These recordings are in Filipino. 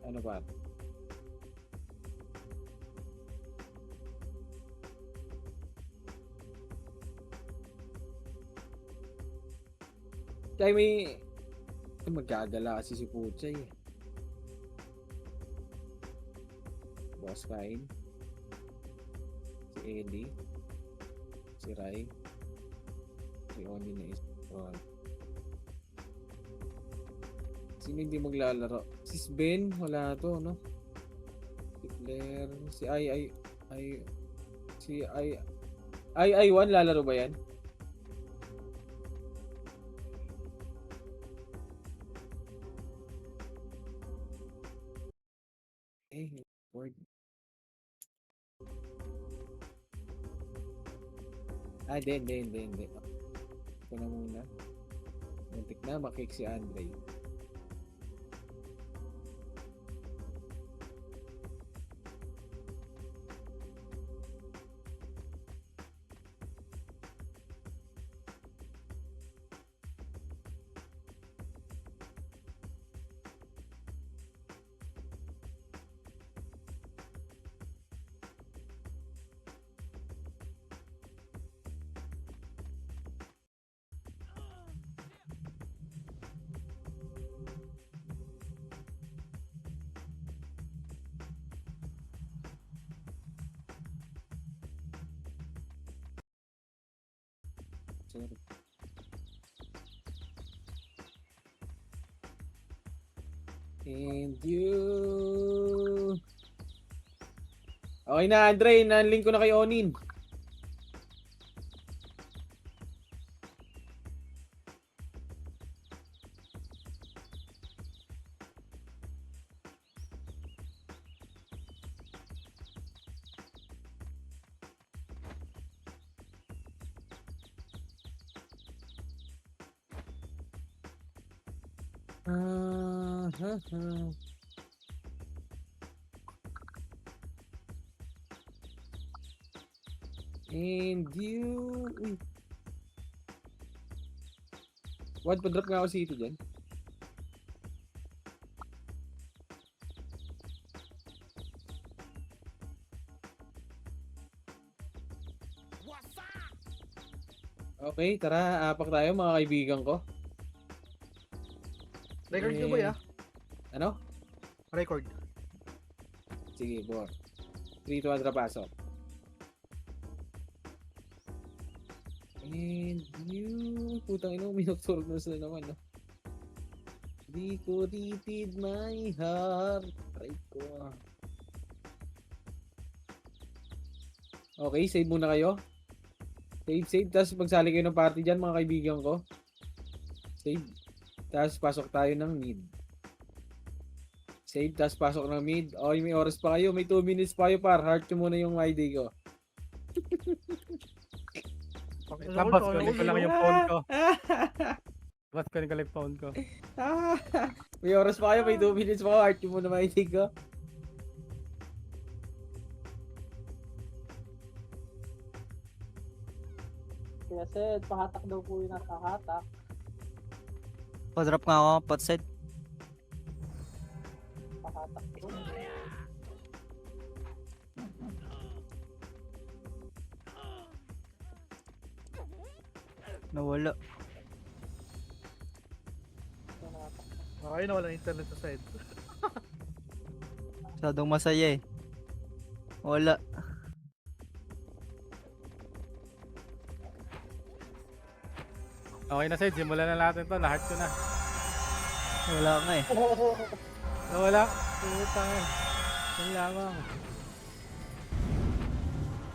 Ano ba? Kaya may magkagala kasi si Puchay eh. Boss Kain, si Eddie, si Rai, si Oni na isa. Sino hindi maglalaro? Si Sven, wala to, no? Si Claire, si si I1, lalaro ba yan? Word. Hindi. Ito na muna. Muntik na, makik si Andre. Sorry. And you... Okay na, Andre. Na-link ko na kay Onin. And you... Uy. What? Pa-drop nga ako si ito dyan. Okay, tara. Apak tayo mga kaibigan ko. Record nyo ba ya? Ano? Record. Sige, boss. 3 to 1 pasok. And you... Putang ina, minoktor na sila naman, no? Di ko titid my heart. Try ko. Okay, save muna kayo. Save. Tapos magsali kayo ng party dyan, mga kaibigan ko. Save. Tapos pasok tayo ng mid. Save, tapos pasok ng mid. Okay, may oras pa kayo. May 2 minutes pa kayo, par. Heart nyo muna yung ID ko. Labas ko lang yung phone ko. Labas ko lang yung phone ko. May oras pa kayo. May 2 minutes pa kayo. Heart nyo muna yung ID ko. Kaya said, pahatak daw po yung nakahatak. Pa-drop nga ako, Potset. Pahatak po. Nawala. Okay na, walang internet sa side. Masyadong masaya eh. Wala. Okay na, Sid. Simulan na natin to. Lahat ko na. Wala nga eh. Nawala. Putang eh. Yan lamang.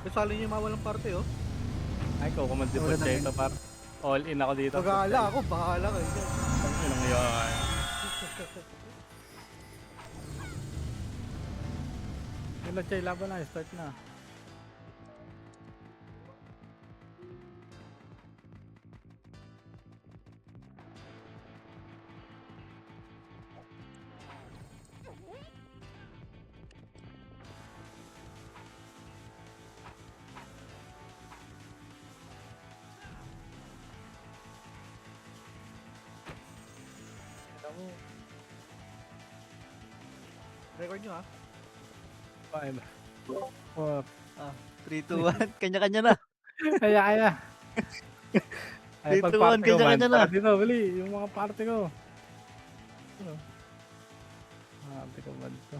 Kasali nyo yung mga walang parte oh. Ay, kukumandi po dito, par. All in ako dito. Pag-aala ako, bahala kayo dyan. Ang inang yun. Yun na, Chay. Laban na. Start na. Record nyo ha. 5, 4. 3, 2, 1. Kanya-kanya na. Kaya. Ay, 3, 2, 1. pag-party ko man. Kanya-kanya na. Dito, bali. Yung mga party ko. Ano? Party ko man to.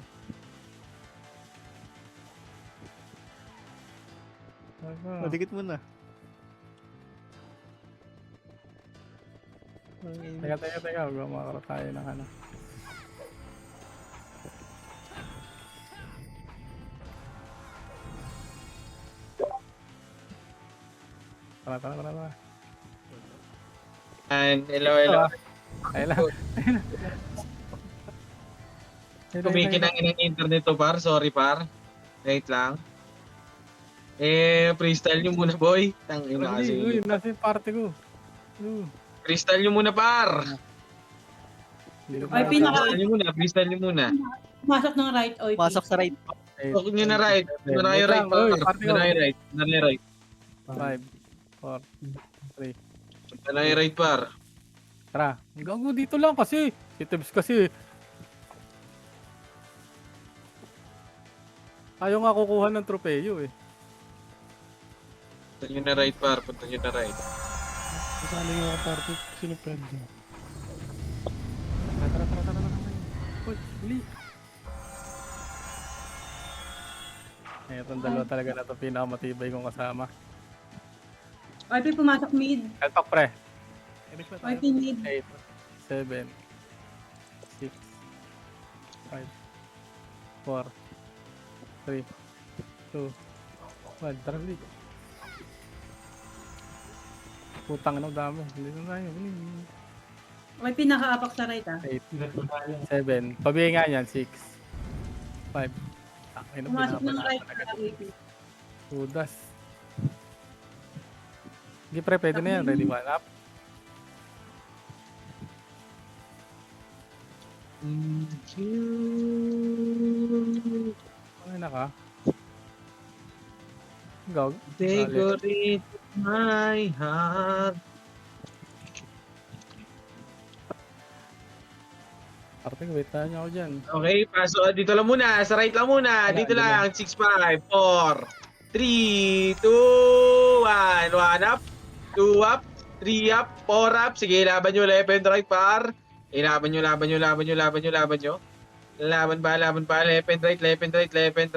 Ano? Madikit mo na. Teka. Gumakaro tayo ng ano. Tara. And hello. Ay lang. Kumikinangin ng internet to par. Sorry par. Wait lang. Freestyle nyo muna boy. Tangina kasi. Uy, nasa yung party ko. Freestyle nyo muna par. Ay, Freestyle nyo muna. Masok ng right o Pasok sa right. Huwag nyo na right. Huwag na kayo right par. Huwag na kayo right. Huwag na kayo right. 5, 4, 3. Huwag na kayo right par. Tara. Gago dito lang kasi. Si Tibbs kasi. Ayaw nga kukuha ng tropeyo eh. Punta nyo na right par. Punta nyo na right. Kasali nga ako party. Sino friend niya? Tara. Uy, huli. Itong dalawa talaga na ito pinakamatibay kong kasama. IP pumasok mid. Kalpak pre. IP mid. 8, 7, 6, 5, 4, 3, 2, 1. Tara ulit. Putang ano dami. Hindi na tayo. IP nakaapak sa right 8, 7. Pabigay nga yan. 6, 5. Ay, Pumasok ng right sa IP. Udas. Hindi pre, pwede na yan. Ready one up. Ay, naka. Gog. Decorate my heart. Arte, wait na niya ako dyan. Okay, paso dito lang muna. Sa right lang muna. Wala, Dito dito lang. 6, 5, 4, 3, 2, 1. 1 up. 2 up. 3 up. 4 up. Sige, laban nyo. Left and right par. Laban nyo. Laban ba? Left and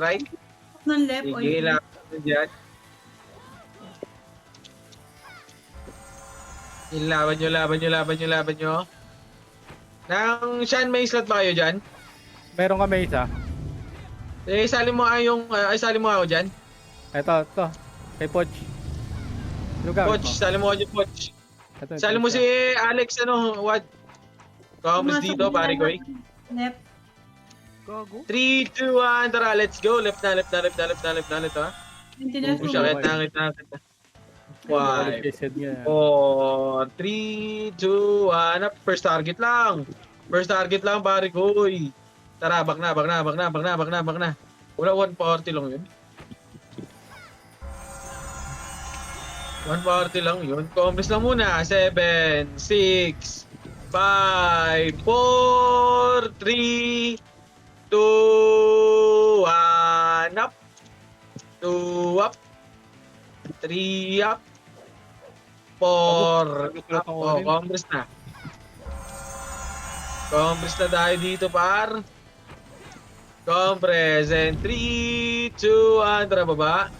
right. Ng left o Sige, IP. laban nyo dyan. Laban nyo. Nang Sean, may slot ba kayo dyan? Meron kami isa. Sali mo ako dyan. Ito. Kay Poch. Ano gamit Poch, mo? sali mo ako dyan, Poch. Ito, Sali mo si Alex, what? Thomas dito, pare ko eh. Left. Gago. 3, 2, 1, tara, let's go. Left na, ha? Maintenance Push, mo. kita. 5, Reset niya. 4, 3, 2, 1, up. First target lang, pare ko. Tara, bak na. Wala, 140 lang yun. 140 lang yun. Compress lang muna. 7, 6, 5, 4, 3, 2, 1, up. 2 up. 3 up. 4 up. Oh, compress na. Compress na tayo dito, par. Compress. And 3, 2, 1. Tara, baba.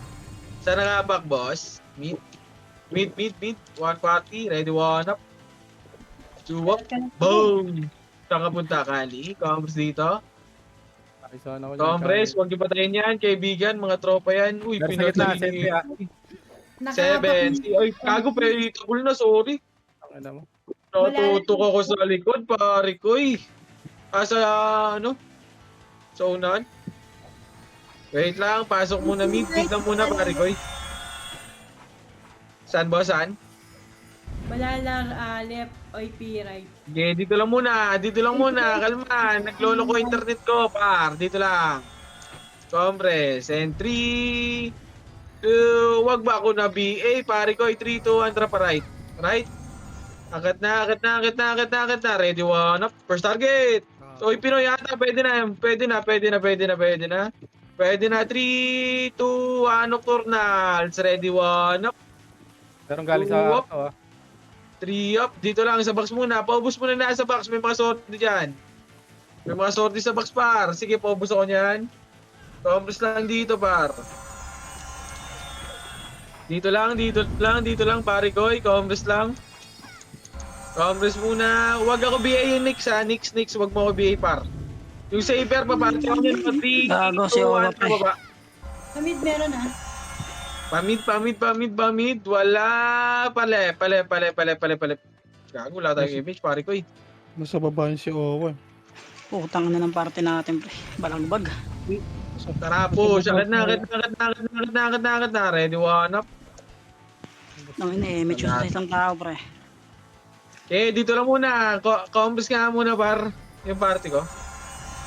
Saan nakabak, boss? Meet. 140. Ready, 1 up. 2 up. Boom! Saan ka punta, Kali? Compress dito. Pakisana ko dyan, Compress, Kali. huwag niyo patayin yan. Kaibigan, mga tropa yan. Uy, Pero sa gitna, pinatay safety ah. 7. Ay, kago, predictable na, sorry. Ang ina mo. Natutok ako sa likod, pare ko eh. Sa unahan. Wait lang, pasok muna mid. Mid lang muna, pare ko eh. Saan ba, saan? Balalar left o IP right. Okay, dito lang muna. Kalma, naglolo ko internet ko, par. Dito lang. Compress. And 3, 2, wag ba ako na BA, pare ko. 3, 2, 1, pa right. Right? Agad na. Ready, 1 up. First target. So, Pinoy yata, pwede na yan. Pwede na. Pwede na. 3, 2, 1, Nocturnals. Ready, 1 up, Meron galing 2 sa up, Arto, 3 up. Dito lang sa box muna. Paubos muna na sa box. May mga sorti dyan. May mga sorti sa box, par. Sige, paubos ako niyan. Compress lang dito, par. Dito lang, pare ko. Compress lang. Compress muna. Huwag ako BA yung Nix, ha. Nix. Huwag mo ako BA, par. Yung saver, paparte ako niyan. 3, Gago 2, si Owa, 1, pre. baba. Kamid meron ah. Pamid. Wala. Pale. Gago, wala tayong image, pare ko, eh. Nasa baba yun si Owen. Putang na ng party natin, pre. Balagbag. Tara po, agad na. Ready, 1 up. Nang ina-image yun sa isang tao, pre. Okay, dito lang muna. Compress nga muna, par. Yung party ko.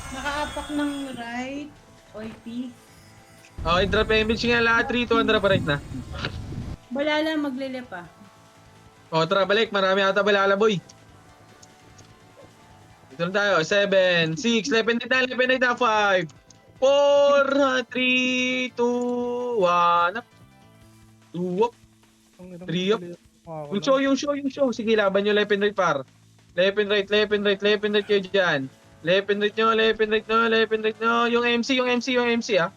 Nakaapak ng right. OP. Okay, drop image nga lahat. 3, 2, drop right na. Balala maglilip ah. O, tara, balik. Marami ata balala, boy. Dito lang tayo. 7, 6, left and right na. 5, 4, 3, 2, 1 up. 2 up. 3 up. Yung show. Sige, laban nyo left and right, par. Left and right kayo dyan. Left and right nyo. Yung MC, ah.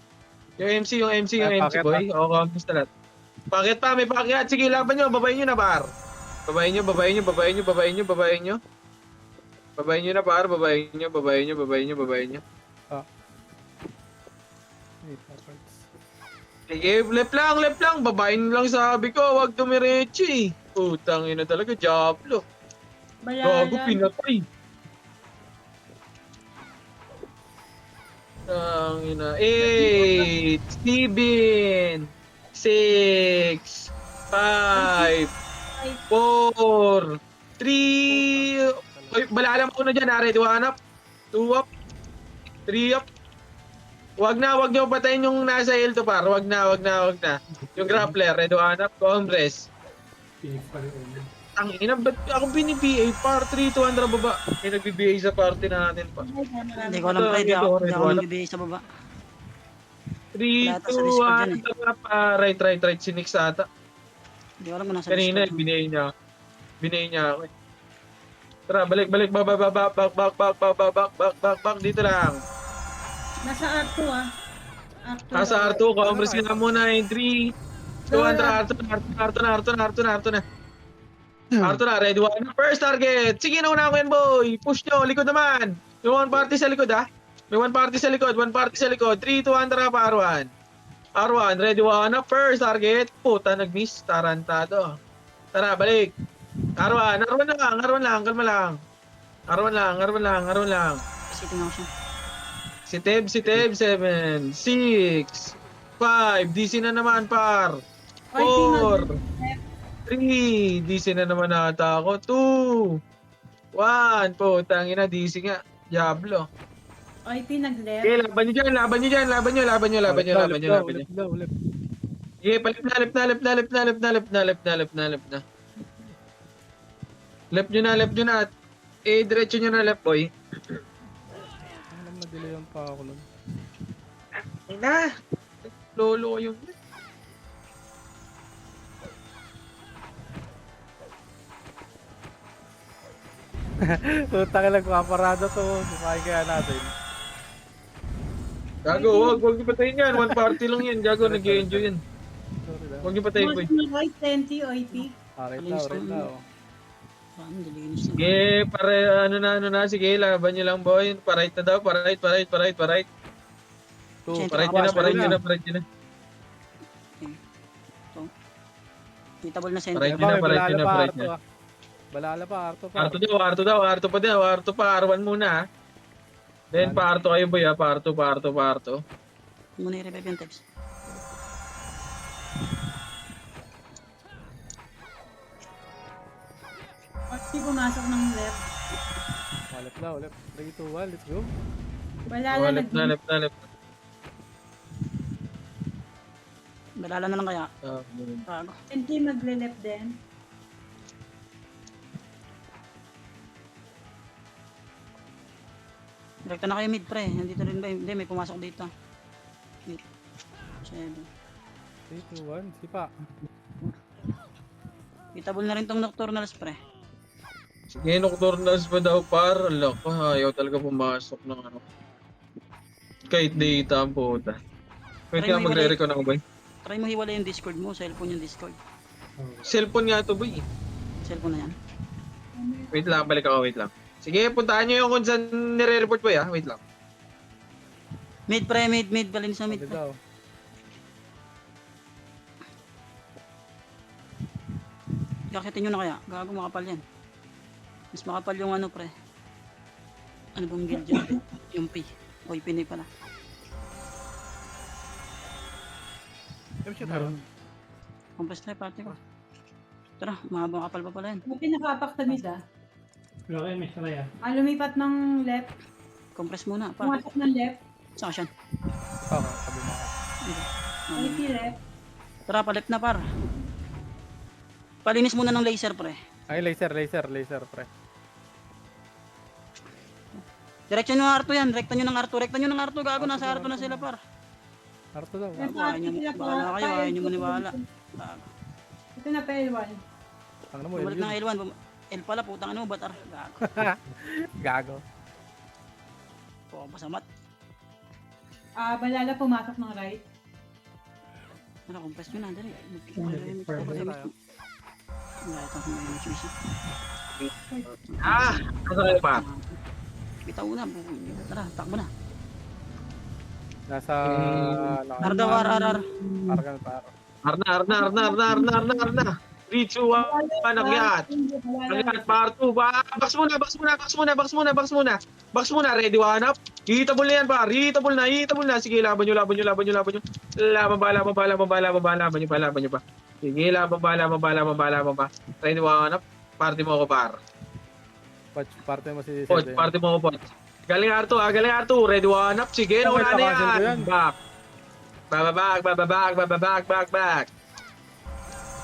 Yung MC, Packet, boy. O, kamusta lahat. Packet pa, may packet. Sige, laban nyo. Babayin nyo na, par. Babayin nyo. Babayin nyo na, par. Babayin nyo. Sige, left lang. Babayin lang sabi ko. Huwag dumiretso, eh. Putang ina talaga, Diablo. Gago, Balala. pinatay. Tangina. 8, 7, 6, 5, 4, 3. Oy, balala mo na dyan, Ready, 1 up, 2 up, 3 up. Wag niyo patayin yung nasa L2, par. Wag na. Yung grappler, Ready, 1 up, compress. Ang ina, ba't ako bini-BA? Par 3, 200 baba. May nagbi-BA sa party natin pa. Hindi ko alam, pre. Di ako nagbibigay sa baba. 3, Wala ata sa Discord 2, yan, 1, right. Si Nix ata. Hindi ko alam kung nasa Kanina, Discord. binay niya ako, eh. Tara, balik, back, dito lang. Nasa R2 ah. R2. Nasa R2, compress ka na muna, 3, 200, Arto na. Arto na, ready, 1, first target. Sige, nauna ako yan, boy. Push nyo, likod naman. May one party sa likod, ha. May one party sa likod. 3, 200 pa, R1, ready, 1, first target. Puta, nag-miss. Tarantado. Tara, balik. R1 lang, kalma lang. R1 lang. Kasi tingnan ko siya. Si Teb, 7, 6, 5, DC na naman, par. 4, 3, DC na naman ata ako. 2, 1, putang ina, DC nga. Diablo. OP nag-left. Okay, laban nyo dyan. Laban nyo. Ulit. Okay, palip na. Left nyo na. Diretso nyo na left, boy. Alam na delayan pa ako nun. Ay na. Lolo yung... Tutang lang, kaparado to. Sumahin kaya natin. Gago, wag nyo patayin yan. One party lang yan. Gago, nag-enjoy yan. Sorry lang. Wag nyo patayin, boy. Right 20 OP. Alright na. Paano, dilinis na. Sige, pare, ano na. Sige, laban nyo lang, boy. Pa-right na daw. Pa-right. Two. Siyempre, Pa-right nyo na. Kitable na center. Paray. Balala pa, Balala pa, Arto pa. Arto daw. Arto pa. R1 muna, ha. Then, pa-arto kayo, boy, ha. Pa-arto. Muna i-revive yung text. OP pumasok ng left. Ulit. 3, 2, 1, let's go. Balala Left na. Balala na lang kaya. Gago. 20 magle-left din. Rekta na kayo mid pre. Nandito rin ba? Hindi, may pumasok dito. Mid. 7. 3, 2, 1. Sipa. Hitable na rin tong Nocturnals pre. Sige, Nocturnals pa daw par. Ala ko, ayaw talaga pumasok ng ano. Kahit data ang puta. Wait Try nga, mo magre-recon ako, boy. Try mo hiwalay yung Discord mo. Cellphone yung Discord. Cellphone nga to, boy. Cellphone na yan. Wait lang, balik ako, wait lang. Sige, puntahan nyo yung kung saan nire-report, boy, ah. Wait lang. Mid pre, mid. Balin sa mid Sabi pre. daw. Kakitin nyo na kaya. Gago makapal yan. Mas makapal yung ano pre. Ano bang guild dyan? Yung P. O yung Pinay pala. M-shot tayo. Compress try party ko. Tara, mahabang kapal pa pala yan. May pinakapak sa mid ah. Okay, may saraya. Lumipat ng left. Compress muna pa. Pumasok ng left. Saan ka siyan? Sipa ka. Sabi mo ka. OIP left. Tara, palip na par. Palinis muna ng laser pre. Ay, laser, pre. Direksyon nyo ng R2 yan. Rekta nyo ng R2. Gago, nasa R2 na sila par. Arto daw. May Ayaw nyo, sila pa. bahala kayo, ayaw nyo maniwala. Gago. Ito na pa L1. Ang mo, Bumalik yun. ng L1. L pala, putang ano, batar. Gago. Gago. Oo, pasamat. Balala pumasok ng right. Ano, compress nyo na, dali. tayo. Wala ito kung may choice. Ah! Ano kayo, par? Bitaw na, tara, takbo na. Nasa... Arda, ar. Argan, par. Arna. 3, 2, 1, panagyat. Panagyat, par 2. Box muna. Ready, one up. Hitable na yan, par. Hitable na. Sige, laban nyo. Laban nyo pa. Sige, laban ba. Ready, one up. Party mo ako, par. Parte mo si Pot, Sede. party mo ako, pot. Galing Arto. Ready, one up. Sige, nawala na cancel ko yan. yan. Back. Back.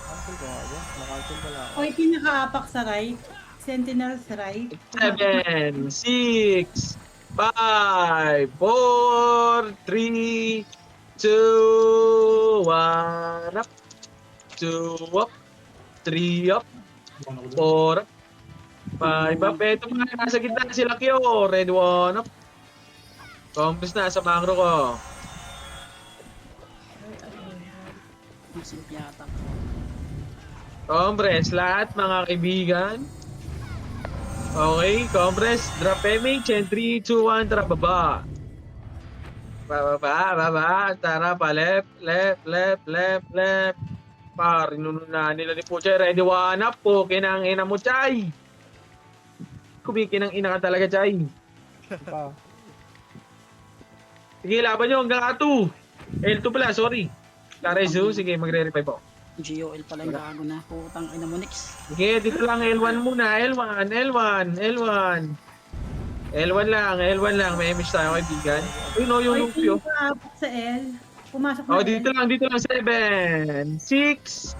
Cancel ko nga ba? Nakancel pala ako. OIP nakaapak sa right. Sentinel sa right. 7, 6, 5, 4, 3, 2, 1 up. 2 up. 3 up. 4 up. 5 up. Ito mga nasa gitna sila Kyo. Red 1 up. Compress na sa macro ko. Masimp yata. Compress lahat mga kaibigan. Okay, compress. Drop MH and 3, 2, 1. Tara, baba. Baba. Tara pa, left. Par, inununan nila ni Puchay. Ready, one up po. Kinang ina mo, Chay. Kumikinang ina ka talaga, Chay. Sipa. Sige, laban nyo hanggang A2. L2 pala, sorry. Karezu, sige, magre-revive ako. GOL pala yung gago na. Putang ina mo, Nix. Sige, dito lang, L1 muna. L1 lang. May image tayo, kaibigan. Uy, no, yung OIP Lupio. nakaapak sa L. Pumasok Oh, na dito L. lang. 7, 6,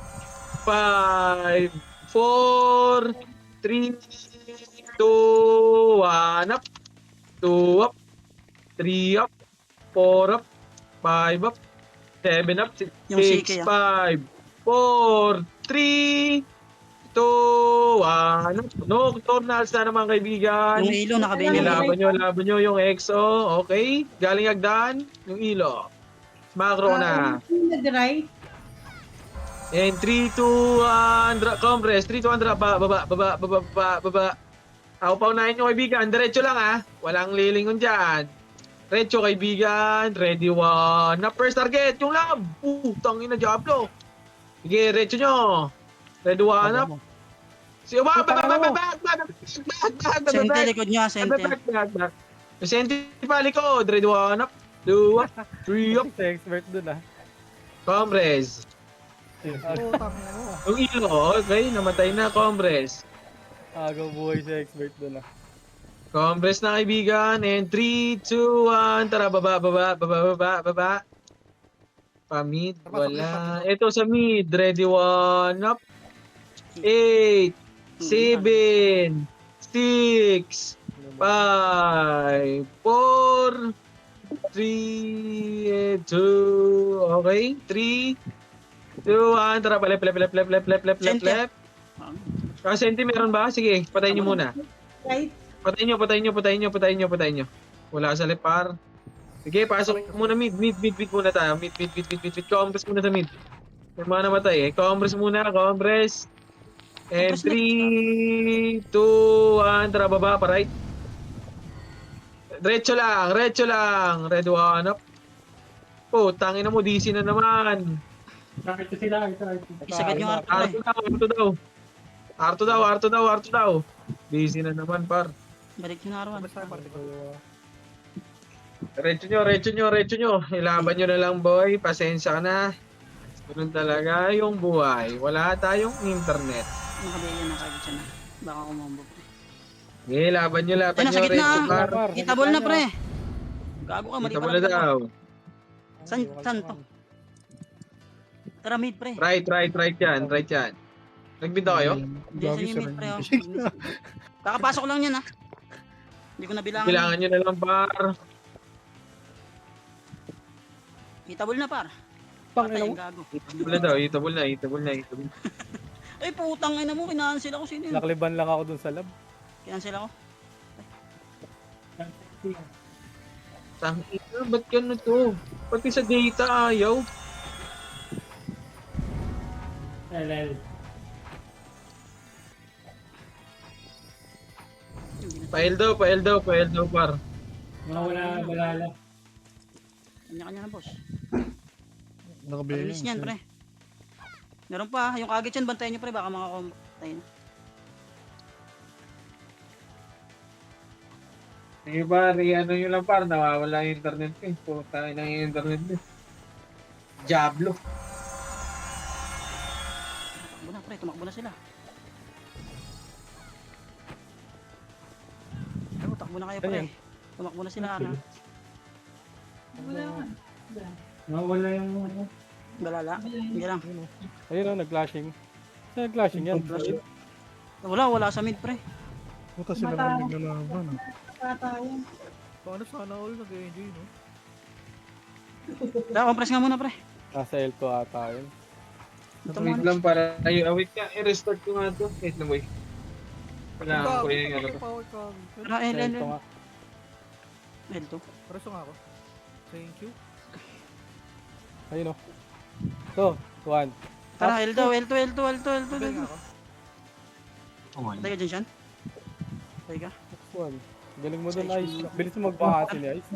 5, 4, 3, 2, 1 up. 2 up. 3 up. 4 up. 5 up. 7 up. 6, Yung CK, 5, 4, 3, 2, 1 up. Nocturnals na naman, kaibigan. Yung ilo, nakabili. Laban nyo yung EXO. Okay. Galing agdan. Yung ilo. Macro na. Nag-right. And 3, 2, 1, compress. 3, 2, 1, baba. Ako paunahin nyo, kaibigan. Diretso lang, ha. Walang lilingon dyan. Diretso, kaibigan. Ready, one. Na first target, yung lab. Tangin na, Diablo. Sige, diretso nyo. Ready, one up. Sige, back. Sente, likod nyo, Sente. Back. Sente pa, likod. Ready, one up. 2 up. 3 up. Si expert dun ah. Compress. Putang ina mo. Yung ilo, okay. Namatay na, compress. Agaw buhay si expert dun ah. Compress na, kaibigan. And 3, 2, 1. Tara, baba. Pa-mid, wala. Ito sa mid. Ready, one up. 8, 7, 6, 5, 4, 3, 2, okay? 3, 2, 1, tara pa, left, left. Center. Senti meron ba? Sige, patayin nyo muna. Right? Patayin nyo. Wala sa left par. Sige, pasok muna mid muna tayo. Mid. Compress muna sa mid. May mga namatay eh. Compress muna, compress. And Compress 3, 2, 1, tara baba pa right. Diretso lang. Red 1 up. Oh, tangina mo, DC na naman. Ito sila, ito. Isagad yung arto Arto daw. DC na naman, par. Balik yung arawan. Basta yung party ko. Retso nyo. Ilaban nyo na lang, boy. Pasensya ka na. Ganun talaga yung buhay. Wala tayong internet. Nakabiyan na kagad siya na. Baka kumambo pre. Sige, laban nyo. Ayun na, sa gitna. Retso, par. Itabol na pre. Gago ka, mali Kita mo pala. na daw. Saan to? Tara mid pre. Right yan. Nagbinta kayo? Hindi sa yung mid pre. Oh. Kakapasok lang yan ha. Hindi ko nabilangan. Kailangan nyo na lang, par. Itabol na par. Pang Patay ina ang mo. gago. Itabol na. Ay putang ina mo, kinansel ako. Sino yun? Nakliban lang ako dun sa lab. Kinansel ako. Tangina, ba't gano'n to? Pati sa data ayaw. LL. Pael daw, par. Wala, balala. Kanya-kanya na boss. Nakabili Release niyan pre. Meron pa, yung kagit yan, bantayan nyo pre, baka makakompatay na. Sige par, ano nyo lang par, nawawala yung internet ko eh. Puta na yung internet eh. Diablo. Tumakbo na pre, tumakbo na sila. Ay, takbo na kayo pre. Tumakbo na sila. Ha? Wala yung Galala. Hindi lang. Ayun o, nag-flashing. Saan nag-flashing yan? Wala sa mid pre. Puta sila malamig na laban. Tatayan. Paano sana all nag-enjoy, no? Tara, compress nga muna pre. Nasa L2 ata yun. Ito Wait muna. lang para tayo. Wait ka, i-restart ko nga to. Wait lang, wait. Kailangan ko yung ano to. Power cog. Tara, Sa L. L2 nga. L2. Preso nga ako. Thank you. Ayun o. Ito, 1. Tara, L2. Bigay nga ako. Patay ka dyan, Sean. Patay ka. 1. Galing mo dun, Ice. Bilis mo magbahati ni Ice.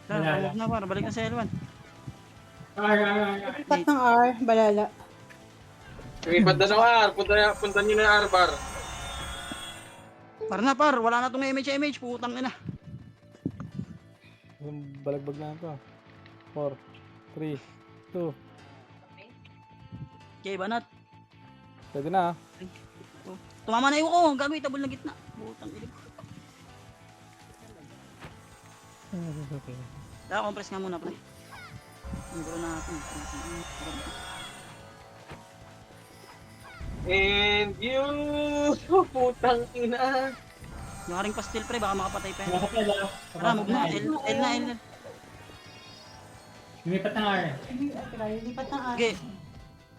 Tara, huwag na para. Balik na sa L1. Lipat ng R, balala. Lumipad na ng R. Punta nyo na R, par. Para na par, wala na itong MH, putang ina. Yung balagbag na ito. 4, 3, 2. Okay, banat. Pwede na ah. Tumama na yung ko, gagawin itabol na gitna. Putang ina. Tara, compress nga muna pre. Ang gulo natin. And you, putang ina. Yung haring pastil pre, baka makapatay pa yan. Bakit na? Tara, move na. L na. Lumipat ng R. Lipat ng R. Okay.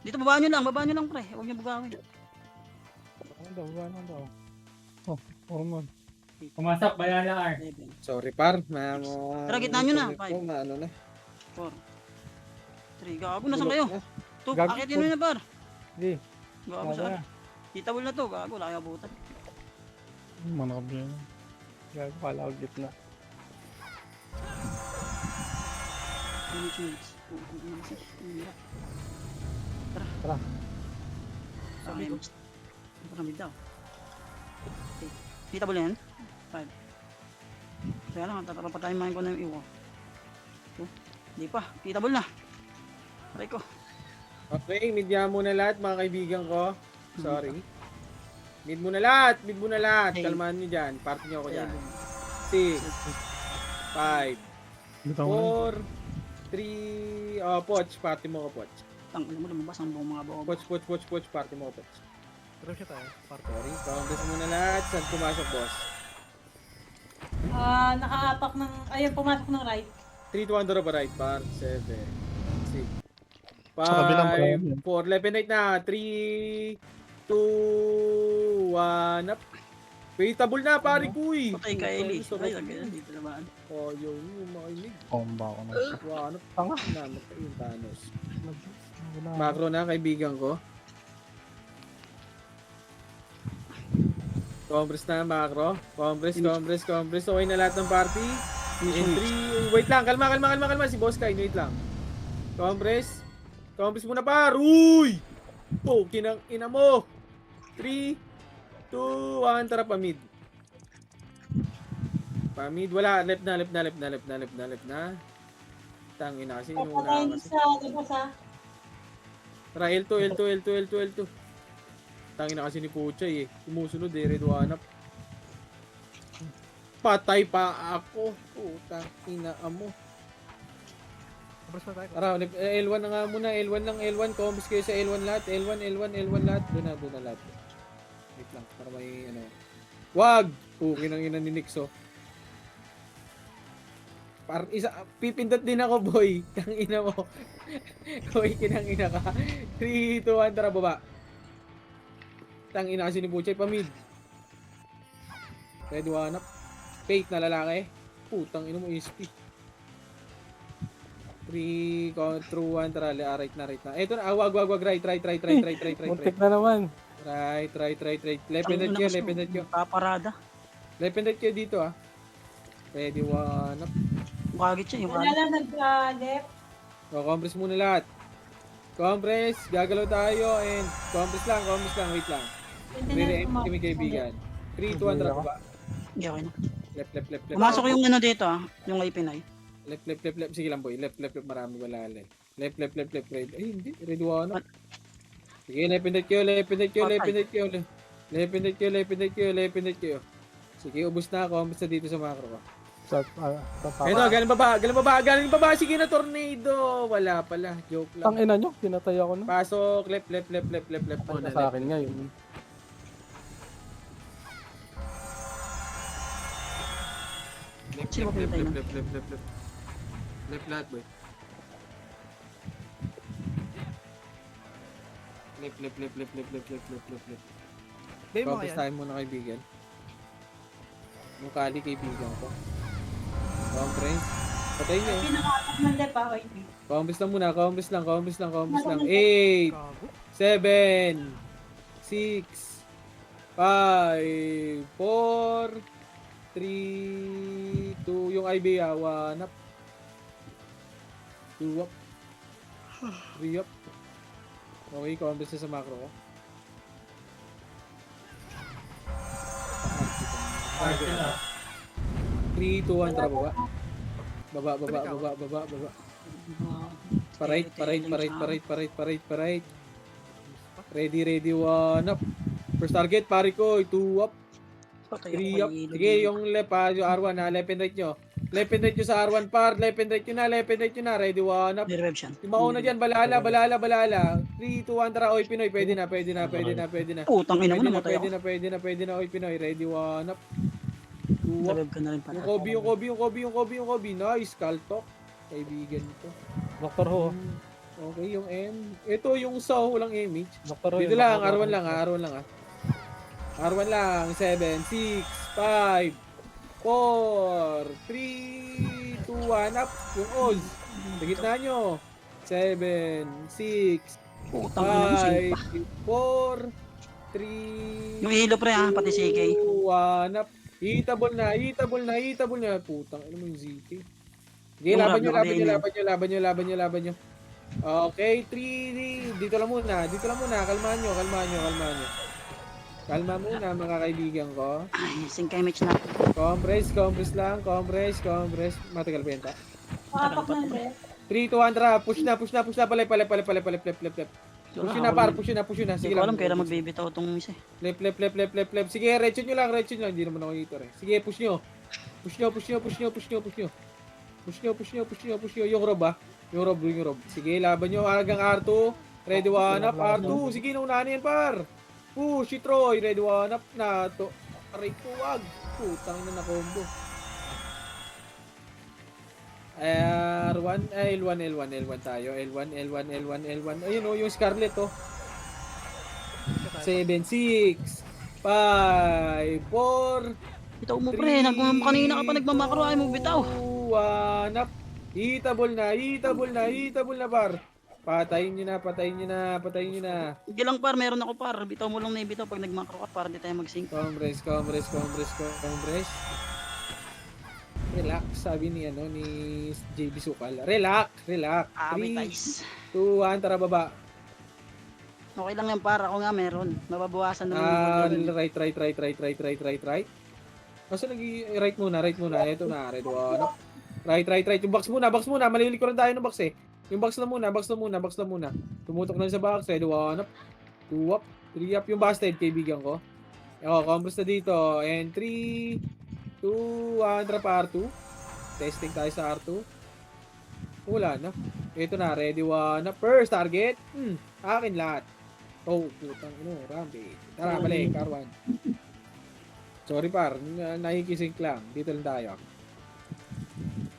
Dito babaan nyo lang pre. Huwag nyo bugawin. Ano daw? Oh, hormone. Pumasok, balala R. 11, Sorry, par. Tara, gitna nyo na. 5, Ano na. 4, 3, gago, nasan kayo? 2, Gago. akitin nyo na par. Sige, Gago sabi sa na. Itabol na to, gago, laki abutan. Manakabili. Gago, kala ko gitna. Minutes. Tara. Sabi ko. Maraming daw. Okay. Itabol yan. 5. Kaya lang, tatarapatayin ko na yung iwo. Hindi pa, itabol na. Aray ko. Okay, midya mo na lahat mga kaibigan ko. Sorry. Mid mo na lahat. Hey. Kalmahan nyo dyan. Party nyo ako dyan. 6, 5, Bitaw mo 4, na. 3, Poch. Party mo ko, Poch. Tang alam mo, lumabas ang buong mga buo. Poch. Party mo ko, Poch. Pero siya tayo. Party. Sorry, congress mo na lahat. Saan pumasok, boss? nakaapak ng, ayun, pumasok ng right. 3 to 1 drop right, par. 7, 6, Sa kabilang 5, 4, left and right na. 3, 2, 1, up. Waitable na, pare kuy. Patay ka, Eli. Gusto Ay, ko. lagyan. Dito naman. Oh, yun, yung makinig. Bomba ako na. Ano? Tanga. Namatay yung Thanos. Wala. Macro na, kaibigan ko. Compress na, macro. Compress. Okay na lahat ng party. In 3, wait lang, kalma. Si Boss Kai, wait lang. Compress muna, par. Uy! Oh, kinang ina mo. 3, 2, 1, tara pa mid. Wala. Left na. Tangina kasi, inuuna Papatayin kasi. sa labas ha. Tara, L2. Tangina kasi ni Puchay eh. Sumusunod eh, red one up. Patay pa ako. Putang ina mo. Tapos na tayo. Tara, L1 na nga muna. L1 lang, L1. Combis kayo sa L1 lahat. L1 lahat. Doon na lahat. Wait lang, para may ano. Wag! Pukin ang ina ni Nixo. Pipindot din ako, boy. Tang ina mo. Boy, kinang ina ka. 3, 2, 1, tara, baba. Tang ina kasi ni Puchay, pamid. Ready one up. Fake na lalaki. Putang ina mo, SP. 3, through 1, tara, right na. Eto na, wag, right. Muntik na naman. Right. Left and right kayo. Paparada. Left and right kayo dito, ah. Ready one up. Kagit siya, yung Wala kagit. lang nag-left. O, compress muna lahat. Compress, gagalaw tayo, and compress lang, wait lang. Re-empty kami kaibigan. 3, 2, 1, drop ba? Hindi, okay na. Left. Pumasok yung ano dito yung Ipinay. Left. Sige lang, boy. Left. Marami wala. Left. Right. Ay, hindi. Ready one up. Sige, left and right kayo. Sige, ubos na ako. Ubos na dito sa macro ko. Eto, galing baba. Sige na, tornado. Wala pala. Joke lang. Tangina nyo, pinatay ako na. Pasok. Left. Ano sa akin ngayon? Sino ba pinatay na? Left lahat, boy. Left. Game mo Focus yan. tayo muna, kaibigan. Yung kali kaibigan ko. Compress. Patay nyo. Pinakaapak ng left ha. Compress lang muna. Compress lang. 8, Gago. 7, 6, 5, 4, 3, 2, yung IB, 1 up. 2 up. 3 up. Okay, compress na sa macro ko. Party na. 3, 2, 1, tara baba. Baba. Parait. Ready, 1 up. First target, pare ko, 2 up, 3 up. Sige, yung left ha, yung R1 ha, left and right nyo. Left and right nyo sa R1 par, left and right nyo na, ready, 1 up. Revision. Yung mauna dyan, balala. 3, 2, 1, tara, oy Pinoy, pwede na. Putang ina mo, namatay ako. Pwede na, oy Pinoy, ready, 1 up. 2 up. Revive ka na rin pala. Yung Kobe. Nice, Kaltok. Kaibigan ko. Dr. Ho. Okay, yung M. Ito yung saw, walang image. Dr. Ho. Dito lang, R1 lang ha. R1 lang, 7, 6, 5, 4, 3, 2, 1, up. Yung Oz. Sa gitna nyo. 7, 6, Putang ina mo, 5, 4, sino pa? 3, Yung hilo pre ha, pati si AK. 2, 1, up. Hitable na. Putang, ano mo yung ZT? Okay, Yung laban nyo. Okay, 3, dito lang muna. Kalmahan nyo. Kalma muna mga kaibigan ko. Ay, singkay match na. Compress lang. Matagal ba yan ta? Paapak ng left. 3, 2, 1, tara. Push na. Palay. Push na, par. Push na. Hindi Sige ko lang. alam kailan magbibitaw itong isa. Left. Sige, retso nyo lang. Hindi naman ako dito rin. Sige, push nyo. Yung rob ah. Yung rob. Sige, laban nyo. Hanggang R2. Ready, 1 up. R2. Sige, naunahan yan, par. Push, si Troy. Ready, 1 up na to. Aray ko, wag. Putang na combo. R1, L1 tayo. L1. Ayun yung Scarlet oh. 7, 6, 5, 4, Bitaw mo pre, kanina ka pa nagmamakro ay mo bitaw. 2, 1, up. Hitable na par. Patayin nyo na. Sige lang par, meron ako par. Bitaw mo lang na bitaw pag nagmakro ka para di tayo mag-sync. Congress. Relax, sabi ni JB Sukal. Relax. May 3, ties. 2, 1, tara baba. Okay lang yan par, ako nga meron. Mababawasan naman yung gold level. Right. Basta right muna. Ito na, red one. Right. Yung box muna. Malilikuran tayo ng box eh. Yung box na muna. Tumutok lang sa box. Red one up. 2 up. 3 up. Yung busted, kaibigan ko. Combos na dito. And 3, 2, 1. Trap R2. Testing tayo sa R2. Wala na. Ito na, ready one up. First target. Akin lahat. Oh, putang Rampage. Tara, balik. R1. Sorry par, nakikisync lang. Dito lang tayo.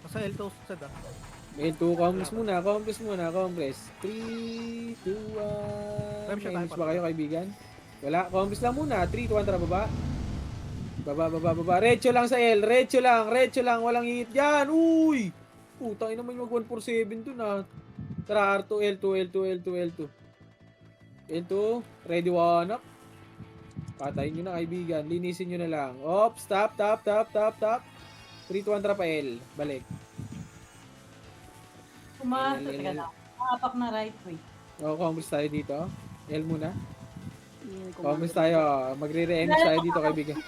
Sa L2 sad ah. L2, compress muna. 3, 2, 1. Rem, shot May tayo, ba kayo kaibigan? Wala, compress lang muna. 3, 2, 1, tara baba. Baba. Retso lang sa L. Retso lang. Walang hit dyan. Uy! Putang ina, may mag 147 dun ah. Tara, R2, L2. Ready one up. Patayin nyo na kaibigan. Linisin nyo na lang. Stop. 3, 2, 1, tara pa L. Balik. Pumasok ka na. Apak na right way. Commerce tayo dito. L muna. Commerce tayo. Magre-re-enix tayo dito kaibigan. 3,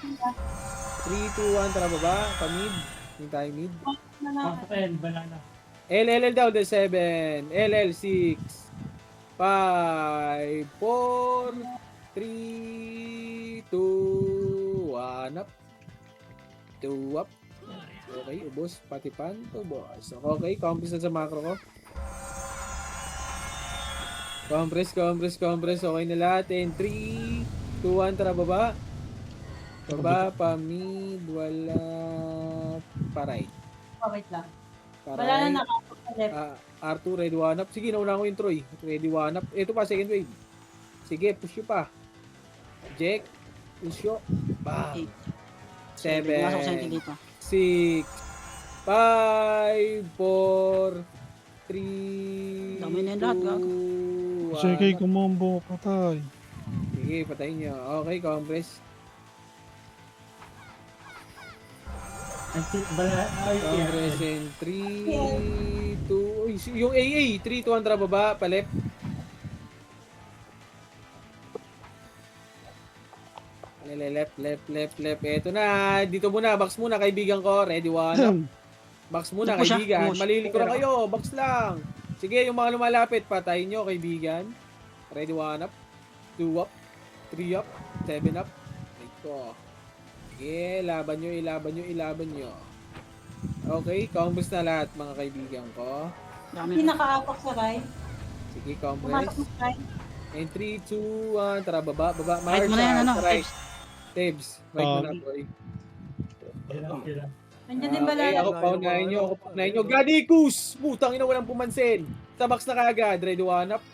2, 1, tara baba. Pa-mid. Yung tayo mid. Pasok L, banana. L daw. 7. LL 6. 5, 4, 3, 2, 1 up. 2 up. Okay, ubos. Pati pan to boss. Okay, compress na sa macro ko. Compress. Okay na lahat. And 3, 2, 1, tara baba. Baba, pa mid, wala, pa right. Wait lang. Pa Wala right. na nakapag sa left. R2, ready one up. Sige, nauna ko yung Troy. Ready one up. Ito pa, second wave. Sige, push nyo pa. Jack, push nyo. Bam. 7, Masok sa dito. 6, 5, 4, 3, Dami na yung lahat, gago. 2, Sige, 1. kumombo, patay. Sige, patayin nyo. Okay, compress. Compress in 3, 2, yung AA, 3, 2, 1, tara baba, palep. Left. Eto na, dito muna, box muna kaibigan ko. Ready one. Box muna Push, kaibigan. push. Malilikuran kayo, box lang. Sige, yung mga lumalapit, patayin nyo kaibigan. Ready one up, 2 up, 3 up, 7 up. Ito. Sige, ilaban nyo. Okay, combos na lahat mga kaibigan ko. Dami na. Pinaka-apak sa right. Sige, compress. Pumasok sa right. And 3, 2, 1, tara baba. Right mo na yan, ano? Right. Tabs. Right mo na, boy. Nandiyan din ba Okay, ako paunahin nyo. Gadikus! Putang ina, walang pumansin. Sa box na kagad. Ready one up.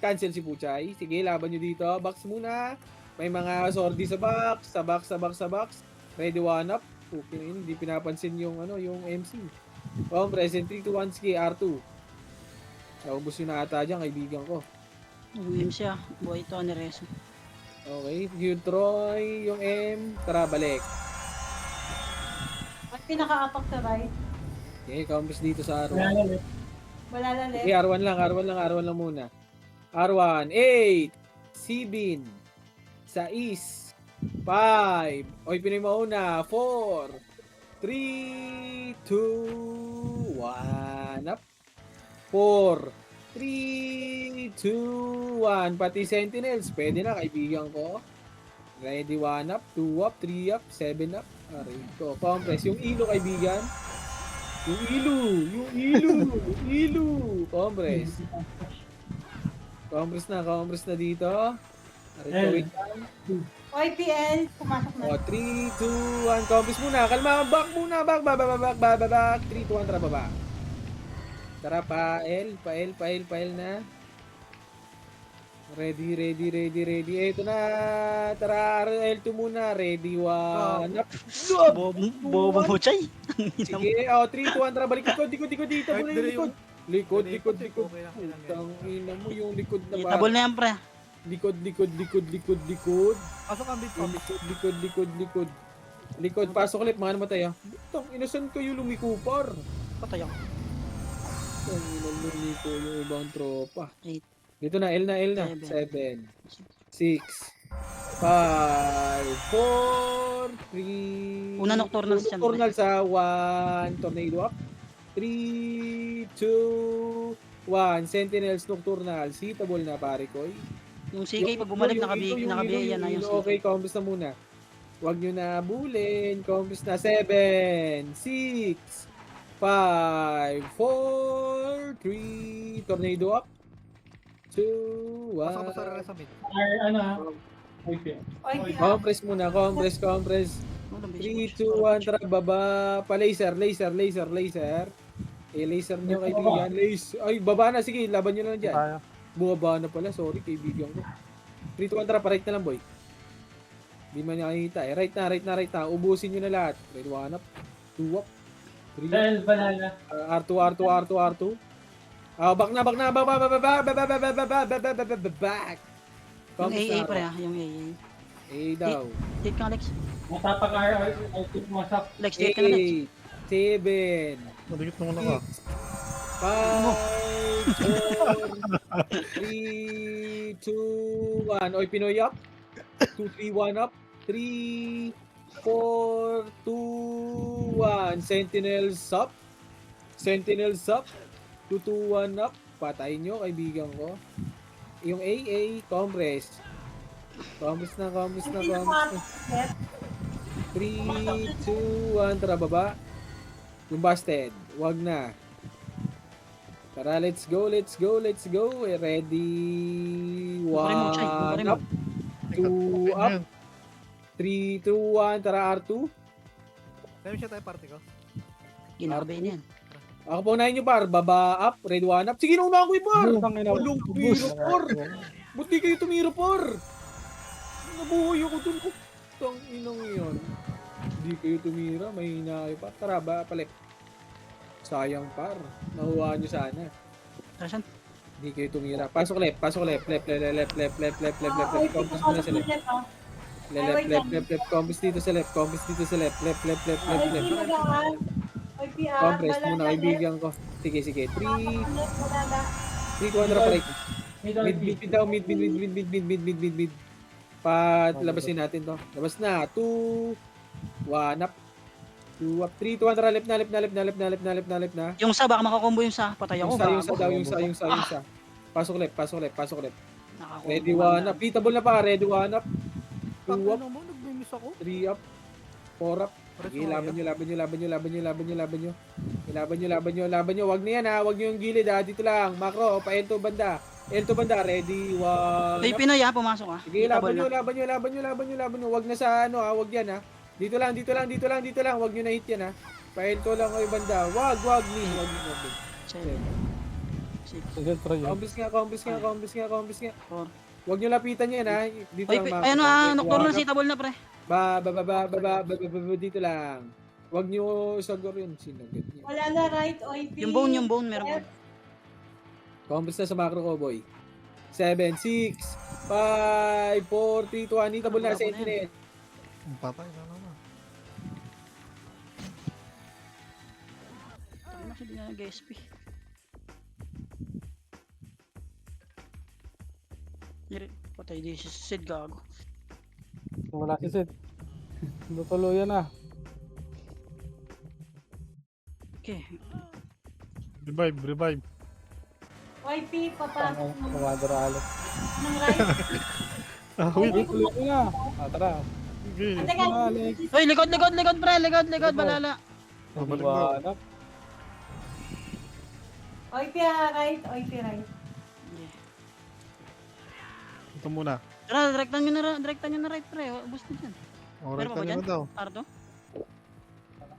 Cancel si Puchay. Sige, laban nyo dito. Box muna. May mga sordi sa box. Sa box. Ready one up. Okay, hindi pinapansin yung MC. Present 3, 2, 1, sige, R2. Naubos yun na ata dyan, kaibigan ko. Uwim siya. Buhay ito ni Rezo. Okay, yung Troy, yung M. Tara, balik. At pinaka-apak sa right. Okay, combos dito sa R1. Wala na left. Okay, R1 lang muna. R1, 8, Sibin, 6, 5, oy, Pinoy mauna, 4, 3, 2, 1, up, 4, 3, 2, 1, pati Sentinels, pwede na kaibigan ko. Ready, 1 up, 2 up, 3 up, 7 up. Aray ko, compress. Yung ilo kaibigan. Yung ilo. Compress. Compress na dito. Aray ko, wait lang. YPL, pumasok na. O, 3, 2, 1, compress muna. Kalma, back muna, back. 3, 2, 1, tara baba. Tara, pael na. Ready. Ito na. Tara, L2 muna. Ready, 1 up. Bobo mo, Chay. Sige, 3, 2, 1, tara, balik likod dito Kahit muna dire yung yung- likod. check, okay lang, okay lang yan. Putang ina mo yung likod na ba? Itabol na yan, pre. Likod. Pasok ang bit ko. Likod, pasok ulit, mga namatay ah. Putang inasan kayo lumikupar. Patay ako. Putang ina lumiko yung ibang tropa. 8. Dito na, L na. 7, 6, 5, 4, 3. Una nocturnals yan, Nocturnal sa 1, tornado up. 3, 2, 1. Sentinels nocturnal. Hitable na pare ko. Yung CK pag bumalik, nakabiya na yung Okay, CK. combos na muna. Huwag nyo na bulin. Combos na 7, 6, 5, 4, 3. Tornado up. 2, 1. Pasok sa rara sa mid. Ano ha? Okay. OIPR. Compress muna. Compress. 3, 2, 1. Tara, baba. Pa-laser. Laser nyo, kaibigan. Ay, baba na. Sige, laban nyo lang dyan. Tayo. Bumaba na pala. Sorry, kaibigan ko. 3, 2, 1. Tara, pa-right na lang, boy. Di man niya nakikita. Right na. Ubusin nyo na lahat. Right, 1 up. 2 up. 3 up. Dahil banana. R2. Back na. Back. Yung AA, pre, yung AA. A daw. Date ka, Lex. Matapang R, I think masak. Lex, date ka na, Lex. 8, 7, Madikit naman ako. 5, 4, 3, 2, 1. Oy, Pinoy up. 2, 3, 1 up. 3, 4, 2, 1. Sentinels up. 2, 2, 1 up. Patayin nyo, kaibigan ko. Yung AA, compress. Compress na. 3, 2, 1. Tara, baba. Yung busted. Wag na. Tara, let's go. Ready. 1 up. 2 up. 3, 2, 1. Tara, R2. Time siya tayo party ko. Ginarbay na yan. Ako pa unahin nyo, par. Baba up. Red 1 up. Sige, naunahan ko yung par. Walong piro, par. Ba't di kayo tumiro, par? Nabuhay ako dun. Putang inang yun. Di kayo tumira. Mahina kayo, par. Tara, ba, palit. Sayang, par. Nahuwaan nyo sana. Tasan? Di kayo tumira. Pasok left. Left. Compass muna sa left. Left. Compass dito sa left. Left. Compress muna, kaibigan ko. Sige. 3, 2, 1, right. Mid daw, mid. Labasin natin to. Labas na. 2, 1 up. 2 up. 3, 2, 1, tara. Left na. Yung sa, baka makakombo yung sa. Patay ako. Yung sa. Pasok left. Nakakombo Ready, ka 1 na. up. Beatable na pa. Ready, 1 up. 2 up. Ano mo, nag-miss ako. 3 up. 4 up. Sige, laban nyo. Wag na yan ha. Wag nyo yung gilid ha. Dito lang. Macro, pa L2 banda. Ready, 1 Hey, up. Pinoy ha, pumasok ha. Sige, laban Itabol nyo. Wag na sa ano ha. Wag yan ha. Dito lang. Wag nyo na hit yan ha. Pa L2 lang kayo banda. Wag ni. Seven. Six. Sige, try yun. Combis nga. Four. Wag nyo lapitan yan ha. Dito Ay, lang. ayun ha, nocturnal si Itabol na, pre. Ba, dito lang. Wag nyo sagor yun. Sinagot niya. Wala na right OIP. Yung bone, meron pa. Combis na sa macro ko, boy. 7, 6, 5, 4, 3, 2, 1. Hitable na, Sentinel. Patay na naman. Tayo na siya nag-SP. Patay di si Sid, gago. Wala si Sid. Tutuluyan na. Okay. Revive. OIP, papasok ng Kumadra alat. right. Wait, tuloy ko na. Tara. Teka, Alex. Hoy, likod, pre. Likod, balala. Iwanap. OIP right. Ito muna. Tara, direktan nyo na right, pre. Ubus na dyan. Alright Meron pa ba na dyan? daw. Ardo?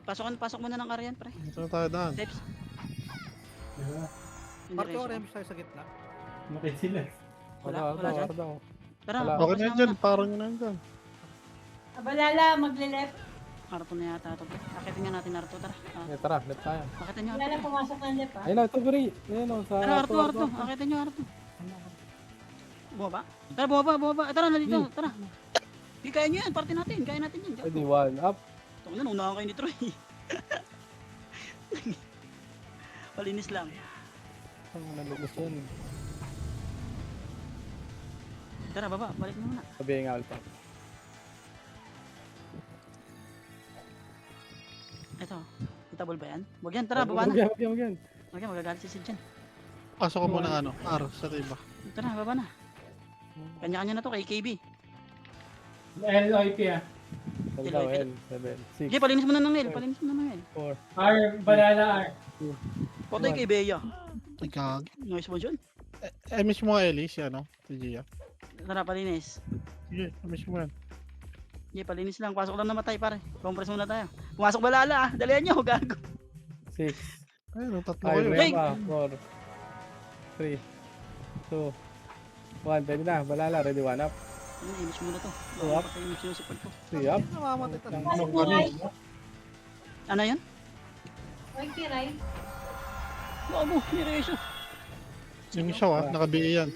Pasok muna ng karyan, pre. Ito na tayo daan. Steps. Diba? Party Indiretso. orange tayo sa gitna. Matay sila. Wala dyan. daw. Tara, Wala. focus Okay na na yan dyan, muna. parang yun dyan. Balala, magle-left. Arto na yata ito. Akitin nga natin Arto, tara. Eh, tara, left tayo. Akitin nyo Balala, Arto. pumasok ng left ah. Ayun na, ito, Guri. Ayun o, sa... Tara, Arto. Akitin nyo Arto. Bumaba? Tara, bumaba. Tara, na dito. Tara. Di, kaya nyo yan. Party natin. Kaya natin yan. Pwede, one up. Ito na, unahan kayo ni Troy. Palinis lang. Ang nalugos yun. Tara, baba. Balik mo muna. Sabihin nga ulit. Ito. Itabol ba yan? Huwag yan. Tara, baba na. Wag yan. Huwag yan, magagalit si Sid dyan. Pasok ko muna ano, R sa tiba. Tara, baba na. Kanya-kanya na to kay KB. LOIP ah. Sabi daw, L, 7, 6, Sige, palinis mo na ng L. Palinis mo na ng L. 4. R, Balala R. Potoy kay Bea. Ikaw. Noise mo dyan. Miss mo nga Ellie, si ano, si Gia. Tara, palinis. Sige, miss mo yan. Sige, palinis lang. Pasok lang namatay pare. Compress muna tayo. Pumasok balala ah. Dalihan nyo, gago. 6, Ayun, tatlo 5, kayo. Hey! 4, 3, 2, 1. Pwede na, balala, ready, one up. Ano, image muna to. Up. Patay yung sinusuport ko. 3 up. Namamatay Lang, talaga. Pasok mo, Ray. Ano yan? Right, Ray. Gago, nireso. Yung isa naka-BA yan.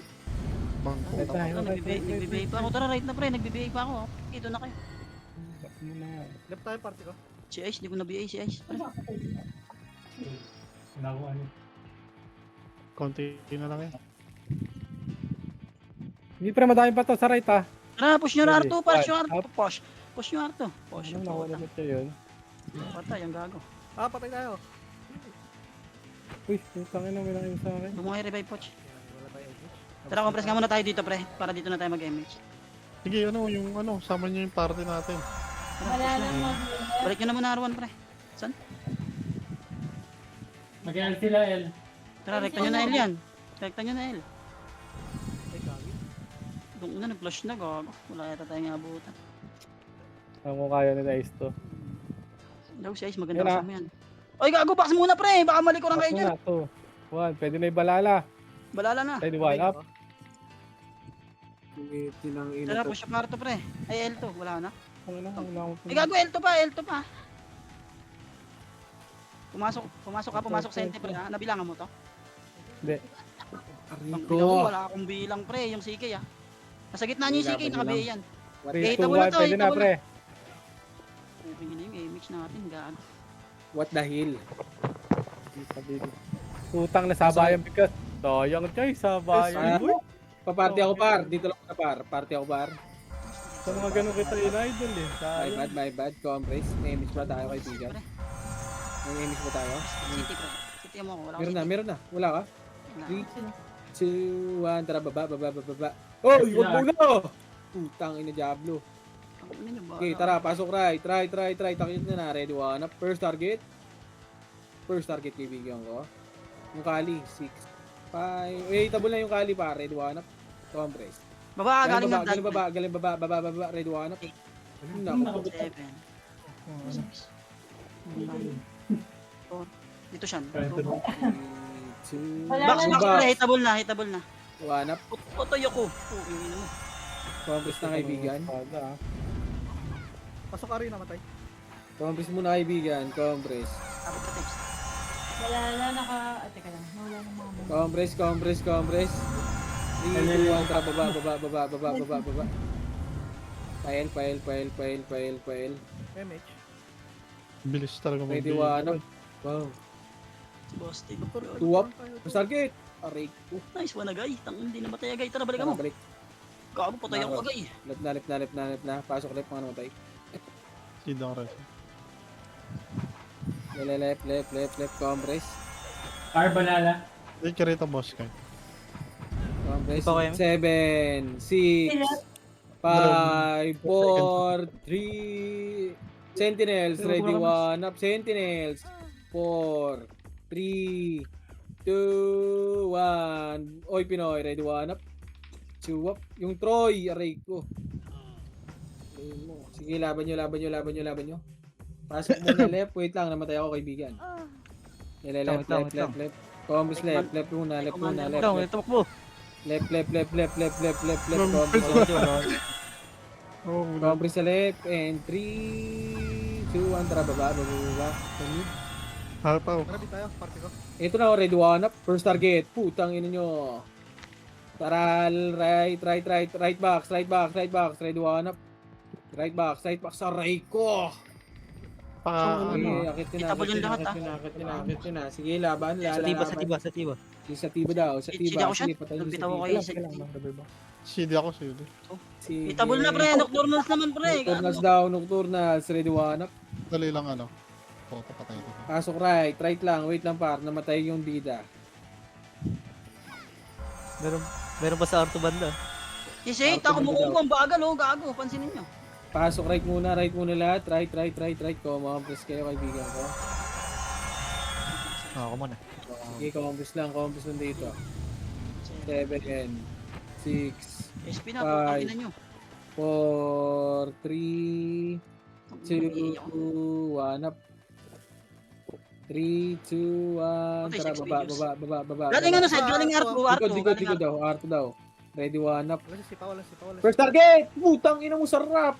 Bang Right puta. tayo, right, Nagbibigay pa ako. Tara, right na pre. Nagbibigay pa ako. Dito na kayo. Left tayo party ko. Si Ice, di ko na BA si Ice. Pre. Nakuha niyo. Konti na lang yan. Hindi pa madami pa to, sa right ha. Tara, push nyo na Arto. Push nyo Up. Arto. Push. Push nyo Arto. Push Ano nyo. nawala mo siya yun? Patay, ang gago. Ah, patay tayo. Uy, putang ina, may nakita sa akin. Bumuhay revive Poch. Wala tayo edge. Tara, compress nga muna tayo dito pre. Para dito na tayo mag-image. Sige, ano, yung ano, sama niyo yung party natin. Tara, push Balala, na. magle-left. Balik nyo na muna R1 pre. Mag-L sila L. Tara, rekta nyo na L yan. Rekta nyo na L. Ay, gagi. Doon una nag-flush na gago. Wala yata tayong abutan. Ang kung kaya nila is to. Daw si Ice, maganda Yan kasi mo yan. Oy, gago, box muna pre. Baka malikuran kayo dyan. 2, 1. Pwede na yung balala. Balala na. Ready, one up. Tinang ina Tara, to. push up Arto pre. Ay, L2. Wala na. Wala akong Eh, gago, L2 pa. L2 pa. Pumasok sa ente pre. Ha? Nabilangan mo to? Hindi. Bilang, wala akong bilang pre. Yung CK ah. Nasa gitna niyo yung CK. Nakabiya yan. 3, 2, Hitable na 1. to, Pwede na, hitable pre. Pupingin na yung image natin. Gago. What the hell? Utang na sabayan bigas. Sayang chay, sabayan. Uy, Paparty ako par. Dito lang na par. Party ako par. sa mga ganun kita in-idol eh. My bad. Compress. May image pa tayo kay Tigan. Pre. May image pa tayo. City pre. City mo ako. Wala Meron akong na. Wala ka? city. 3, 2, 1. Tara, baba. Oy, wag mo na! Putang ina, Diablo. Ang ina niyo ba? Okay, tara, pasok right. Try. Takit na. Ready, one up. First target, kaibigan ko. Yung Kali, 6, 5. Eh, table na yung Kali pa. Ready, one up. Compress. Baba, galing ng Galing baba. Ready, one up. Naku. 7. 4. Dito siya. 2, Wala Box, na. box pre. Hitable na. one up. Putoy ako. Pupingin mo. Compress na kaibigan. Pasok ka rin, namatay. Compress muna kaibigan. Compress. Tapos ka tips. Balala, teka lang. Wala na mga mga. Compress. 3, 2, 1. Tara, baba. Pail. MH. Bilis talaga mo. Ready, one up. Wow. Si Boss Steve. 2 up. First target. Aray ko. Nice one agay. Tangin hindi namatay agay. Tara balik mo. Balik. Gago patay ako agay. Lip na. Pasok lip mga namatay. Sidang res. Left. Compress. R, Balala. Hindi, karita boss kayo. Compress. Ito kayo? 7, 6, 5, 4, 3. Sentinels. Ready, one up. Sentinels. 4, 3, 2, 1. Oy, Pinoy. Ready, one up. 2 up. Yung Troy. Aray ko. Ayun mo. Sige, laban nyo. Pasok muna left. Wait lang, namatay ako kaibigan. Wait lang. Left. Combres left, left muna, left muna, left, Ikaw, left. tumakbo. Left, left, left, left, left, left, left, left. Long Combres face. left. Oo, Combres sa left. And 3, 2, 1. Tara, baba, baba, baba. Tumid. hataw. Marami tayo, party ko. Ito na, ready one up. First target. Putang ina nyo. Taral, right, right, right. Right box, right box, right box. Ready one up. Right box, right box. Aray ko. Ano? Akit nyo na, Itabol yung lahat, akit nyo na. Sige, laban, Sa tiba, sa tiba, sa tiba. Sa tiba daw, sa Sige tiba. ako siya. Sige, patay nyo sa Nagbitaw ako tiba. kayo sa CD ako, CD. Sige. Itabol na pre, nocturnals naman pre. Nocturnals daw, nocturnals. Ready one up. Dali lang ano. Photo patay ito. Pasok right, right lang. Wait lang par, namatay yung bida. Meron pa sa Arto banda. Kasi, tako mo ang bagal oh, gago. Pansinin nyo. Pasok right muna lahat. Right, right, right, right. Compress kayo, kaibigan ko. Ako muna. Sige, compress lang dito. 7, 6, SP na, Five. putangin na nyo. 4, 3, 2, 1 up. 3, 2, 1. Okay, Tara, six baba, videos. baba. Galing ano side, galing Arto, Arto. Likod daw, Arto daw. Ready, 1 up. Wala sipa, wala sipa, wala First target! Putang ina mo, sarap!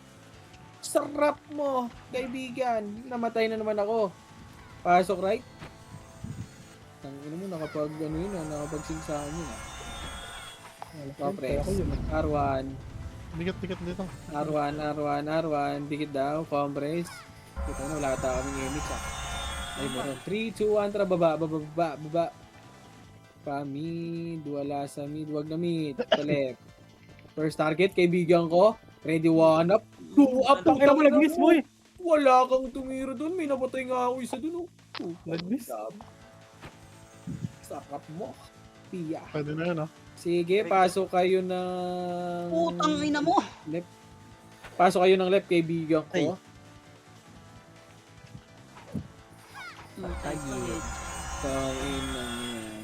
Sarap mo, kaibigan. Namatay na naman ako. Pasok right. Tangina mo, nakapag ano yun, nakapagsinsahan yun. Compress. R1. Dikit dito. R1. Dikit daw. Compress. Kita na, wala ka kaming image Ay, meron. 3, 2, 1. Tara, baba. Pa mid. Wala sa mid. Wag na mid. Sa left. First target, kaibigan ko. Ready, 1 up. 2 up. Ang ina mo, nag-miss mo eh. Wala kang tumira doon. May napatay nga ako isa doon. Nag-miss. Sarap mo. Tiya. Pwede na yun, ah. Sige, pasok kayo ng... Putang ina mo. Left. Pasok kayo ng left, kaibigan ko. Ay. Tangin na yan.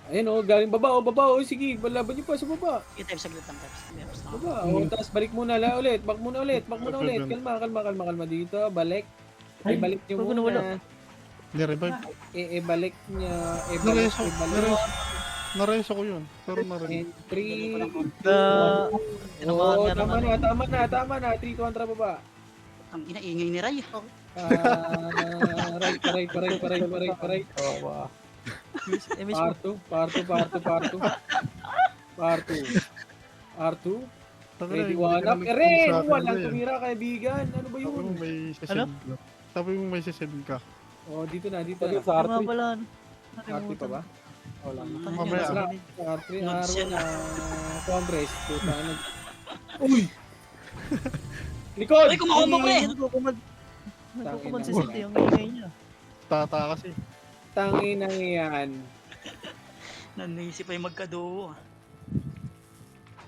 Ayun o, galing baba o. Sige, laban nyo pa sa baba. I-type saglit lang, type. Meron na. Baba. O, tapos balik muna ulit. Back muna ulit. Kalma dito. Balik. Balik nyo muna. Nirevive. Balik niya. Nareso ko yun. Pero narevive. And 3. Tinamaan nga Tama naman. na. 3 to 1 tara baba. Ang ina-ingay ni Ray. Right. Part 2. Ready, one up. Walang tumira, kaibigan. Ano ba yun? Sabi mo may sisend ka. Oh, dito na. Sa Arto pala. R3 pa ba? Wala. Mamaya. R3, R1 na compress. Puta, ano? Uy! Likod! Uy, kumakombo pre. Nagkukuman si City, ang ingay niya. Tata kasi. Tangin na yan. Nanisip pa yung magkaduo.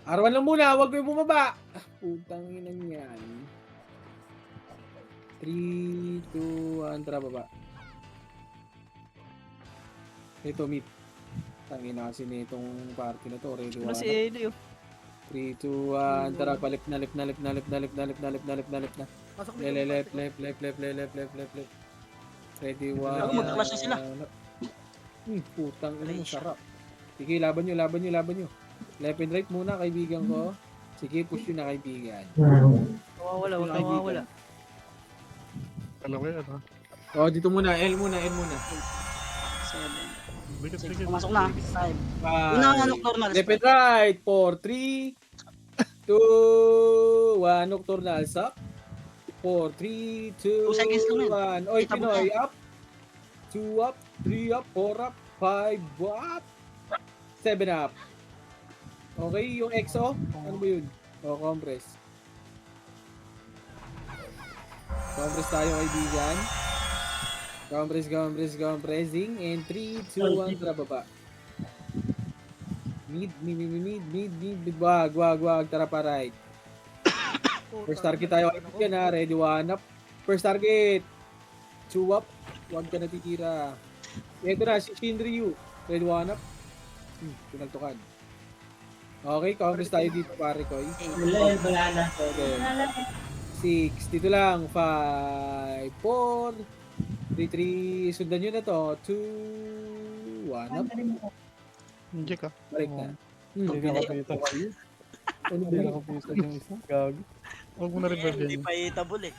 R1 lang muna, huwag kayo bumaba. Putang ina yan. 3, 2, 1, tara baba. Ito, meet. Tangin na kasi nitong party na to. Ready, Ano si 1 Edo yun? 3, 2, 1, tara, palip na. Pasok Left. Ready, 1. Mag-clash na sila. Putang ina mo, sarap. Sige, laban nyo. Left and right muna, kaibigan ko. Sige, push yun na, kaibigan. Mawawala, huwag kang mawawala. Alam ko yan, ha? Oh, dito muna, L muna. 7. Dikit. Pumasok na. 5. Five. Una nga nocturnals. Left and right. 4, 3, 2, 1. Nocturnals up. 4, 3, 2, 2 seconds lang 1. Oy, Kita mo Pinoy, up. 2 up, 3 up, 4 up, 5 up, 7 up. Okay, yung EXO, ano ba yun? O, compress. Compress tayo, kaibigan. Compressing. And 3, 2, 1, tara baba. Mid. Wag. Tara pa right. First target tayo, kaibigan ha. Ready, 1 up. First target. 2 up. Huwag ka natitira. Ito na, si Shinryu. Ready, 1 up. Pinagtukan. Okay, compress tayo dito, pare ko. Balala. Okay. 6. Dito lang. 5, 4, 3, 3. Sundan nyo na to. 2, Wanap. Hindi ka. Balik na. Hindi ka kapita kayo. Ano Hindi ba? ka kapita yung isa. Gago. Huwag mo na revive Hindi yan. pa hitable eh.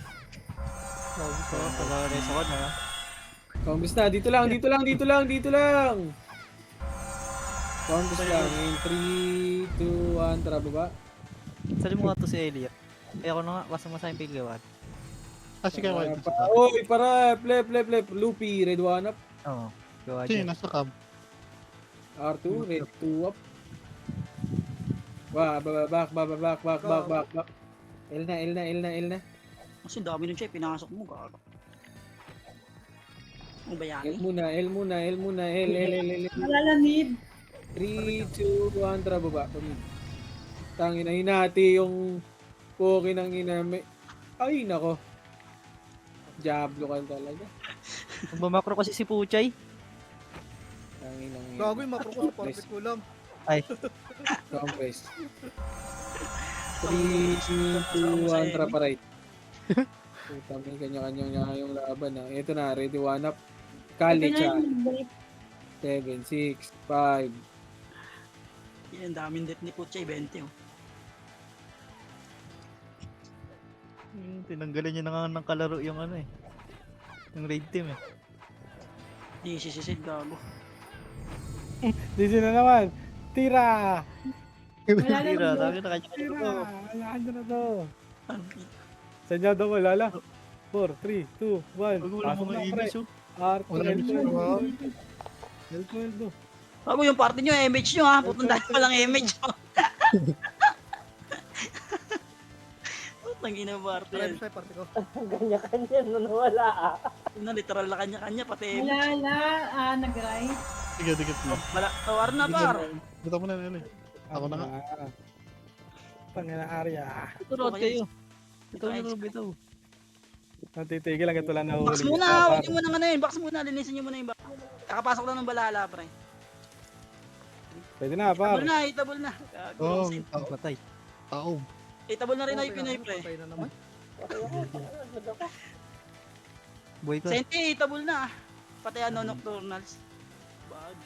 Pag-ares ako na. Combis na. Dito lang, dito lang, dito lang, dito lang. Combis lang. In 3, 2, 1, tara baba. Sali mo nga to si Elia. Eh ako na nga, basta masayang piliwan. Kasi kayo kayo. Oy, para. Plep, plep, plep. Loopy, red 1 up. Oo. Gawa Sino dyan. nasa cab? R2, red 2 up. Back. L na. Kasi dami nun siya, pinasok mo, gago. Ang bayani. L muna. L. Malalamig. 3, 2, 1, tara baba. Tangin na hinati yung poke ng iname. Ay, nako. Diablo ka talaga. Bumakro kasi si Puchay. Tangin ng Gago yung makro ko sa perfect ko lang. Ay, compress. 3, 2, 1, tara pa right. Puta, may kanya-kanya yung laban na. Ito na, ready 1 up. Kali siya. 7, 6, 5. Yan, daming death ni Puchay, 20 oh. tinanggalan niya na nga ng kalaro yung ano eh. Yung raid team eh. Di sisisid, gago. DC na naman. Tira! Tira, sabi na kanya Tira! ko. Alaan na to. Sanya daw wala. 4, 3, 2, 1. Wag mo lang mga ibis oh. R12. Wala na siya, wow. L12. Bago yung party nyo, MH nyo ha. Putang dahil palang MH nyo. Putang ina party yan. Parang sa party ko. Kanya-kanya, nanawala ah. Na literal na kanya-kanya, pati MH. Wala, nag-ride. Sige, dikit mo. Wala, tawar na par. Buta mo na nila eh. Ako na nga. Pangina Arya. Turot kayo. Ito na rin bitaw. Natitigil lang ito lang nahuli. Box muna, huwag nyo muna nga na yun. Box muna, linisin nyo muna yung box. Kakapasok lang ng balala, pre. Pwede na, par. Itabol na, itabol na. Oo, Gago. Patay. tao. Itabol na rin ay Pinoy, pre. Patay na naman. Boy ka. Senti, itabol na. Pati ano, Nocturnals. Bad.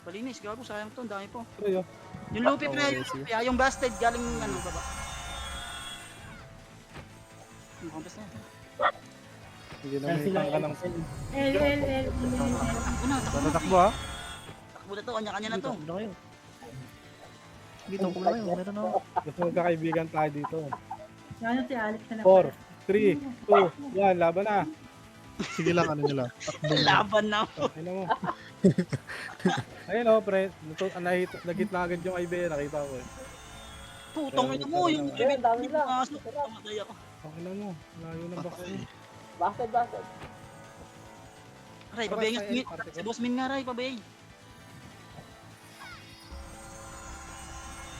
Palinis, gago, sayang to, ang dami po. Ayo. Yung Lupi, pre, yung Busted, galing ano, baba. Yung compass na yan. Hindi na may ka ng L. Takbo na, takbo na. tatakbo ha. Takbo na to, kanya-kanya na to. Takbo na kayo. Dito ko na kayo. Meron na ako. Gusto magkakaibigan tayo dito. Ano si Alex na 4, 3, 2, 1. Laban na. Sige lang, ano nila. Laban na ako. Ayun mo. Ayun o, pre. Nagit na agad yung IBA. Nakita ko eh. Putong ito mo, yung Ayun, dami lang. pumasok. Tamatay ako. Pakina mo. Layo ng box mo. Basted. Ray, pabay nga. Si Boss Min nga, Ray, pabay.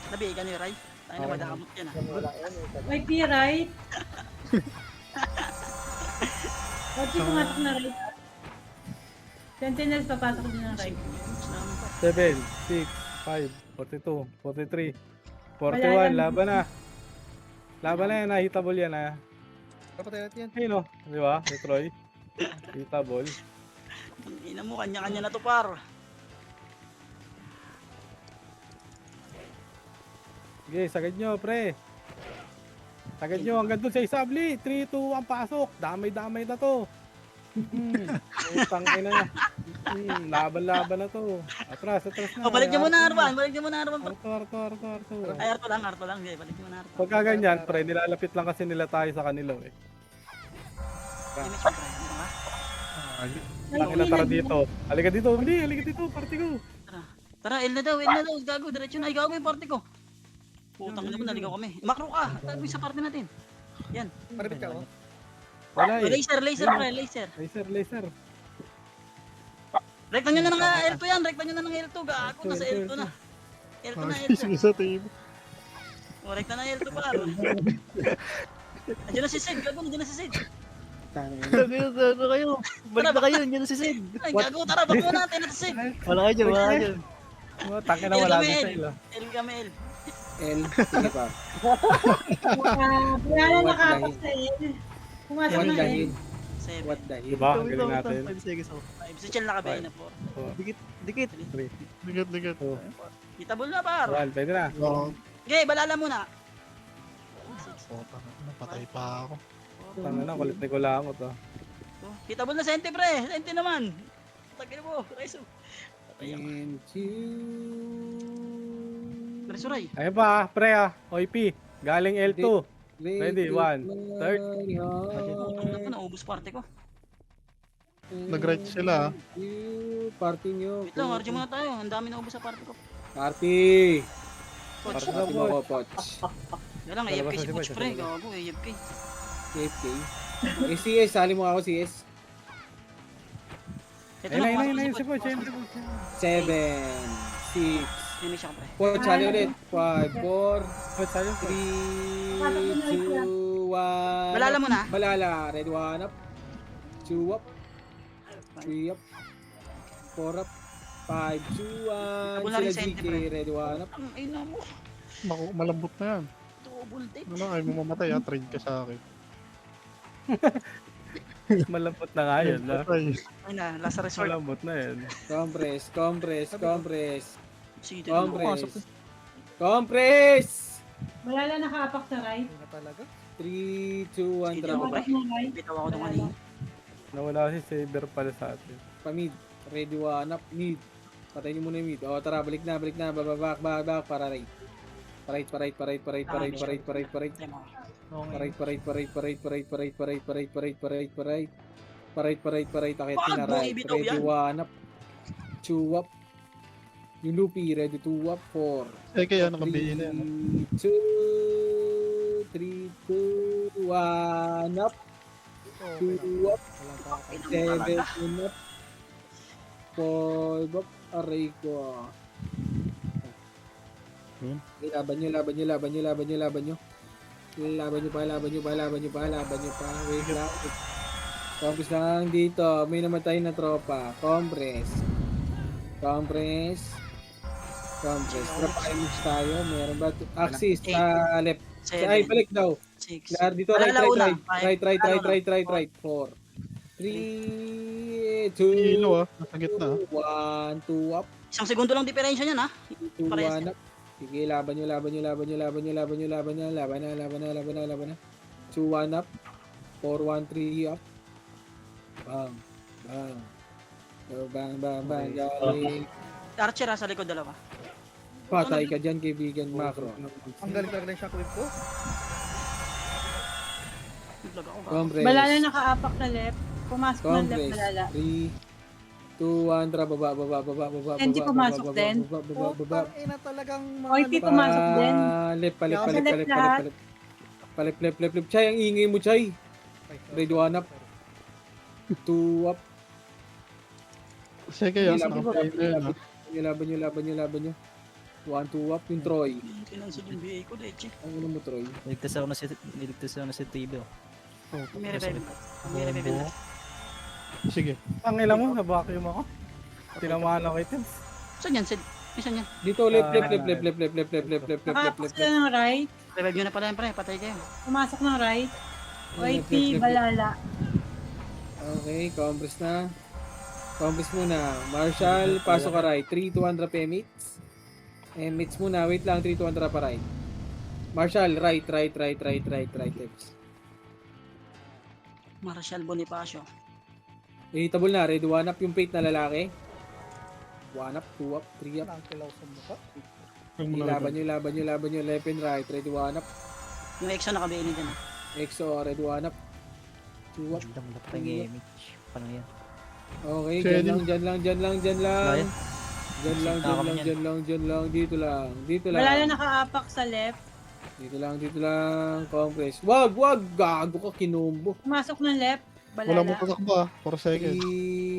Nabi, ka niyo, Ray. Tayo na madakamot yan, ah. May P-right. Pati ko nga ito na right. Sentinels papasok din ng right. 7, 6, 5, 42, 43, 41. Laban na. Laban na yan. Hitable yan ha. Patay natin yan. Ayun o. Di ba? Ni Troy. Hitable. Ina mo, kanya-kanya na to, par. Sige, sagad nyo, pre. Sagad nyo, hanggang doon sa isabli. 3, 2, 1, pasok. Damay-damay na to. Tangay na. Laban-laban na to. Atras na. O, balik niyo muna, Arban. Balik niyo muna, Arban. Arto. Ay, Arto lang. Sige, balik niyo muna, Arto. Pagka ganyan, pre, nilalapit lang kasi nila tayo sa kanila eh. Image mo, pre. Ano ka? Tangin na, tara dito. Halika dito, halika dito, party ko. Tara, L na daw. Gago, diretso na. Ikaw mo yung party ko. Putang naman, naligaw kami. Makro ka. Tabi sa party natin. Yan. Parabit ka ako. Wala eh. Laser, pre. Laser. Rekta nyo na ng L2 yan. Rekta nyo na ng L2. Gago, nasa L2 na. L2 na, L2. Sige sa team. O, rekta na L2 pa. Andiyan na si Sid. Gago, nandiyan na si Sid. Ano kayo? Balik na kayo. Yan na si Sid. Ay, gago, tara. Bako natin na si Sid. Wala kayo dyan. Wala kayo dyan. Tangin na, wala din sa ilo. L kami, L. L. Sige pa. Wala nakapag sa L. Pumasok L na L. dahil. 7. What the hell? Diba? Wait Galing lang, natin. 5 seconds ako. 5. Si Chel nakabayan na 4. Dikit, dikit. Dikit. Hitabol na par. One, pwede na. Oo. Okay, balala muna. Napatay pa ako. Tanga na, kulit ni Kulangot oh. Hitabol na Sente pre. Sente naman. Tagay mo. Raiso. And two. Resuray. Ayun pa, pre OIP. Galing L2. Ready, one, third. Ano ko, naubos parte ko. Nag-right sila. Party nyo. Wait lang, RG muna tayo. Ang dami naubos sa parte ko. Party! Coach. Party mo ako, Poch. Yan lang, AFK si Coach pre. Gago, AFK. AFK. CS, sali mo ako CS. Ito Ayun na, na, pumasok ayun, si si Coach. Poch. 7, 6. Finish ako pre. Poch, sali ulit. 5, 4, Poch, sa'yo. 3, 2, 1. Balala mo na. Balala. Red 1 up. 2 up. 3 up. 4 up. 5, 2, 1. Wala rin Sila sente, GK. pre. Red 1 up. Ang ina mo. Naku, malambot na yan. Double date. Ano, ayaw mo mamatay ha. Trade ka sa akin. Malambot na nga yun. No? Ay, Ay na, last resort. Malambot na yun. Compress. Sige, ito na. Compress. Malala nakaapak sa right. Hindi na talaga. 3, 2, 1. Sige, Drop. ako, pre. Nakaapak na right. Bitaw ako doon kanina. Nawala si Saber pala sa atin. Pamid. Ready 1 up. Mid. Patay niyo muna yung mid. O, tara. Balik na. Back. Para right. Parait. Yan mo. Parait. Akit Wag na mo right. ibitaw Ready yan. 1 up. 2 up. Yung Lupi. Ready 2 up. 4. eh kaya nakabihin na yan. 2, 3, 2, 1 up. 2 up. Walang pa. 7 up. 5 up. Aray ko. Laban nyo pa. Wait lang. Compress lang dito. May namatay na tropa. Compress. Drop image tayo. Meron ba? Axis sa left. Ay, 7. balik daw. 6. Lahat dito. Balala una. Right. 4. 3, 2, Kilo nasa gitna. 1, 2 up. Isang segundo lang diferensya niyan ha. 2, Parehas 1 up. Sige, laban nyo. Laban na. 2, 1 up. 4, 1, 3 up. Bang. Bang. Galing. Archer ha, sa likod dalawa. Patay ka dyan, kaibigan Macro. Ang galing talaga ng shockwave ko. Naglag ako ba? Compress. Malala nakaapak na left. Pumasok ng left Compress. malala. 3, 2, 1, tara, baba. Hindi pumasok din. Baba. Ina talagang mga OIP pumasok din. Palip. Chay, ang ingay mo, Chay. Ready 1 up. 2 up. Sige, kaya nakabihin na yan ha. Laban nyo. 1, 2 up. Yung Troy. Kinansel yung BA ko, Deche. Ang ulo mo, Troy. Niligtas ako na si TV. May revive. May revive na. Sige. Ang ilang mo, nabacuum ako. Tinamaan ako items. Saan yan, Sid? Saan yan? Dito, left. Nakaapak sila ng right. Revive nyo na pala yan, pre. Patay kayo. Pumasok ng right. Left. OIP, balala. Okay, compress na. Compress muna. Marshall, pasok ka right. 3, 200 Emits. Emits muna. Wait lang, 3, 200 pa right. Marshall, right. Left. Marshall Bonifacio. Irritable na. Ready 1 up yung fate na lalaki. 1 up, 2 up, 3 up. Nangkilaw sa mukha. Laban nyo. Left and right. Ready 1 up. Yung EXO nakabainin dyan ha. EXO, ready 1 up. 2 up. Lang napatay ng image. Paano yan? Okay, Sheldon. dyan lang. Bayan. Dyan lang. Dito lang. Malala nakaapak sa left. Dito lang. Compress. Wag! Gago ka, kinombo. Pumasok ng left. Wala mo Balala. tatakbo ha. 4 seconds.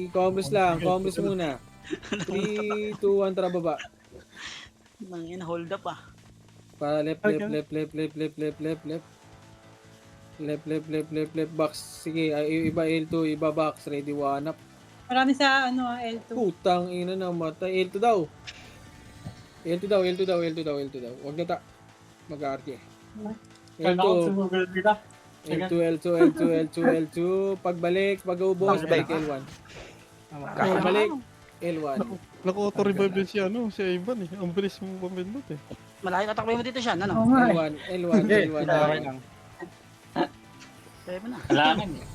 Compress lang. Compress muna. 3, 2, 1, tara baba. Nangin, hold up ah. Para left. Left, box. Sige, iba L2, iba box. Ready, 1 up. Marami sa L2. Putang ina na matay. L2 daw. Huwag na ta. Mag-arte. Kala ko L2. sumugod dito. L2, L2, L2, L2, L2. Pagbalik, pag-ubos, balik L1. Pagbalik, L1. Naka-auto-revive din si ano, si Ivan eh. Ang bilis mo pamindot eh. Malayo tatakbo mo dito siya, ano? Oo nga. L1, L1, L1. Okay lang. Kaya mo na. Kailangan eh.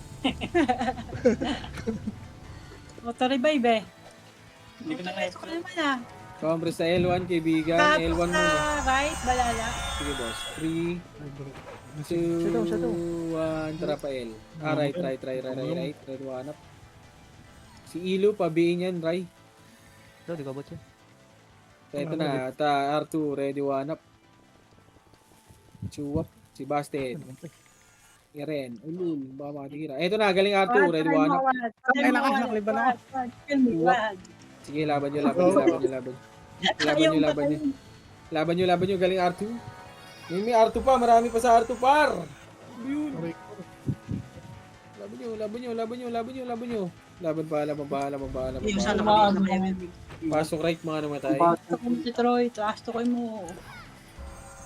Auto-revive eh. Hindi ko na Auto-revive ko naman ah. Compress sa L1, kaibigan. Tapos L1 sa muna. right, balala. Sige, boss. 3, Siya daw, siya daw. 2, 1, tara pa L. Ah, right. Right, hanap. Si Ilo, pabiin yan, Ray. Ito, di ba bot siya? Ito na, R2, ready, hanap. Chuwap, si Bastet. Iren, ulul, baka makatira. Ito na, galing R2, ready, hanap. Nakaliban na. Sige, laban nyo. Laban nyo, galing R2. May R2 pa, marami pa sa R2 par. Yun. Laban nyo. Laban pa. Yung sana mabilis na kayo. Pasok right mga namatay. Gusto ko si Troy, taas to mo.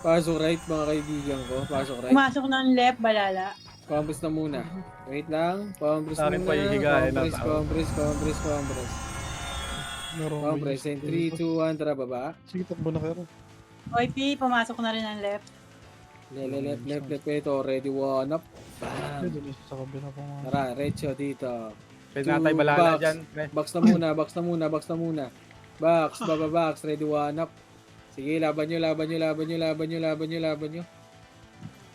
Pasok right mga kaibigan ko. Pasok right. Pumasok ng left, balala. Compress na muna. Wait lang. Compress Sa akin muna. pa hihigahin na Compress. Compress. In 3, 2, 1, tara baba. Sige, takbo na kayo. OIP, pumasok na rin ng left. Left. Ito, ready, one up. Bam. Pwede na sa kabila pa mga. Tara, recho dito. Pwede na tayo balala Box. dyan. Box na muna. Box, baba box, ready, one up. Sige, laban nyo.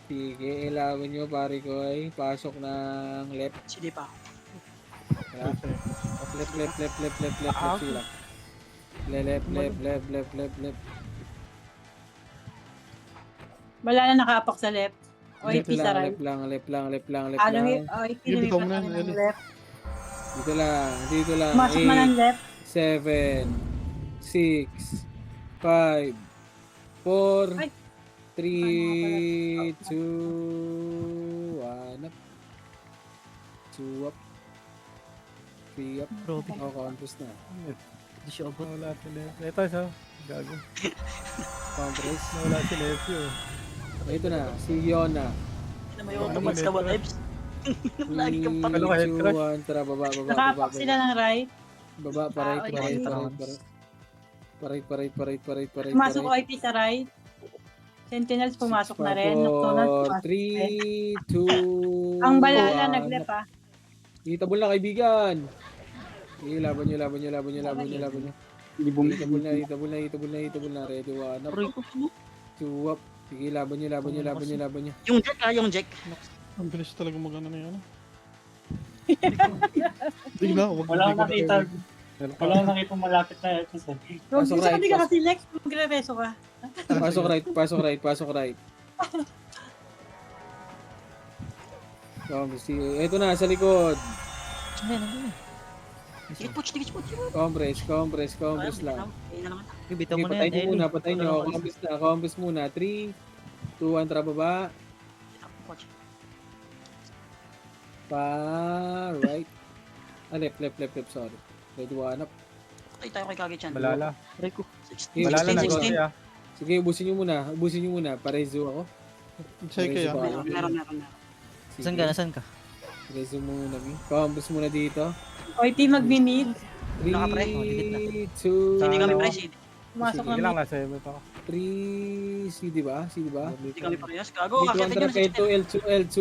Sige, laban nyo, pare ko ay. Pasok ng left. Sige pa. Left. Sila. Left. Balala nakaapak sa left. OIP sa right. Left lang. Ano yung OIP, Bitaw mo lumipat na, na rin ng Eli. left. Dito lang. Pumasok na ng left. 7, 6, 5, 4, Ay. 3, 2, 1 up. 2 up. 3 up. Robby. Compress na. Hindi siya abot. Nawala si Nephew. Ito siya. Gago. Compress. Nawala si Nephew. Ito na, si Yona. Hindi na may automats ka ba, Lives? Lagi kang 3, Ano ka, head 2, crush? 1, tara, baba. Nakaapak sila ng right. Baba, OIP. parait. Pumasok OIP sa right. Sentinels pumasok na rin. Nocturnal pumasok rin. 3, 2, Ang balala nag-left ah. Itabol na kaibigan. Sige, laban nyo. Itabol na. Ready, one up. Two up. Sige, laban nyo. Yung Jack. Ang bilis talaga magana na yan. Hindi na, wag Wala akong nakita. Wala akong nakita malapit na episode. Huwag gusto ka kasi next, magre-reso ka. Pasok right. Ito na, sa likod. Ayan. Dikit po. Compress lang. Bitaw Sige, mo na yan, Eli. patay nyo. Compress muna. 3, 2, 1, tara baba. Right. Left, sorry. Ready, one up. Ay, tayo kay Kage-chan. Balala. Aray ko. 16, Balala na 16. gote ah. Sige, ubusin nyo muna. Parezo ako. Say kaya. Meron. Saan ka? Parezo muna. Compress muna dito. OIP mag-mid. 3, Nakapre. 2, Hindi kami press. Pumasok Sige ng lang, mid. nasa ebe pa ako. 3, CD ba? Hindi kami parehas. Gago, Dito kakita ang nyo na si trap,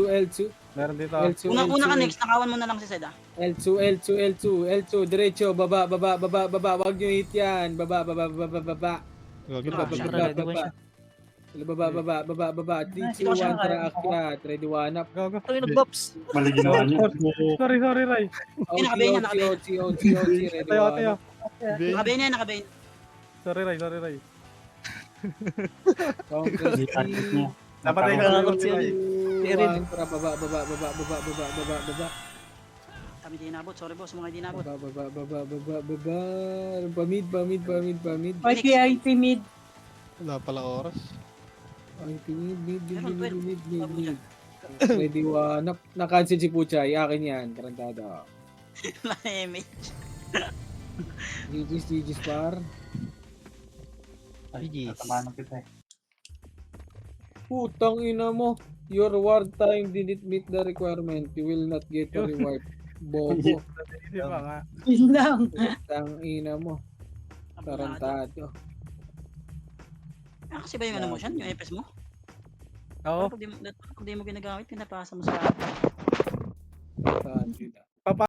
L2. Meron dito. L2. Una ka next, nakawan mo na lang si Seda. L2, diretso, baba, wag nyo hit yan, baba, baba, 3, 2, 1, tara, akyat, ready, one up, Gago. Ito yung nag-bops. Mali ginawa niya. Sorry, Ray. OT, ready, one up, Nakabayan. Sorry, Ray. compress, Hindi target niya. Napatay ka Nakakot na siya. Erin. tara, baba, Kami di inabot. Sorry boss, mga di inabot. Pamid, OIP mid. Wala pala oras. mid, ready, one up, na-cancel si Puchay, akin yan, tarantado. Image. GG's par. Ay, GG's. tatamaan kita eh. Putang ina mo. Your ward time didn't meet the requirement. You will not get a reward. Bobo. Di ba nga? Yun lang. Putang ina mo. Tarantado. Kasi ba yung ano mo siya? Yung FS mo? Oo. Pag di mo ginagamit, pinapasa mo sa Tarantado.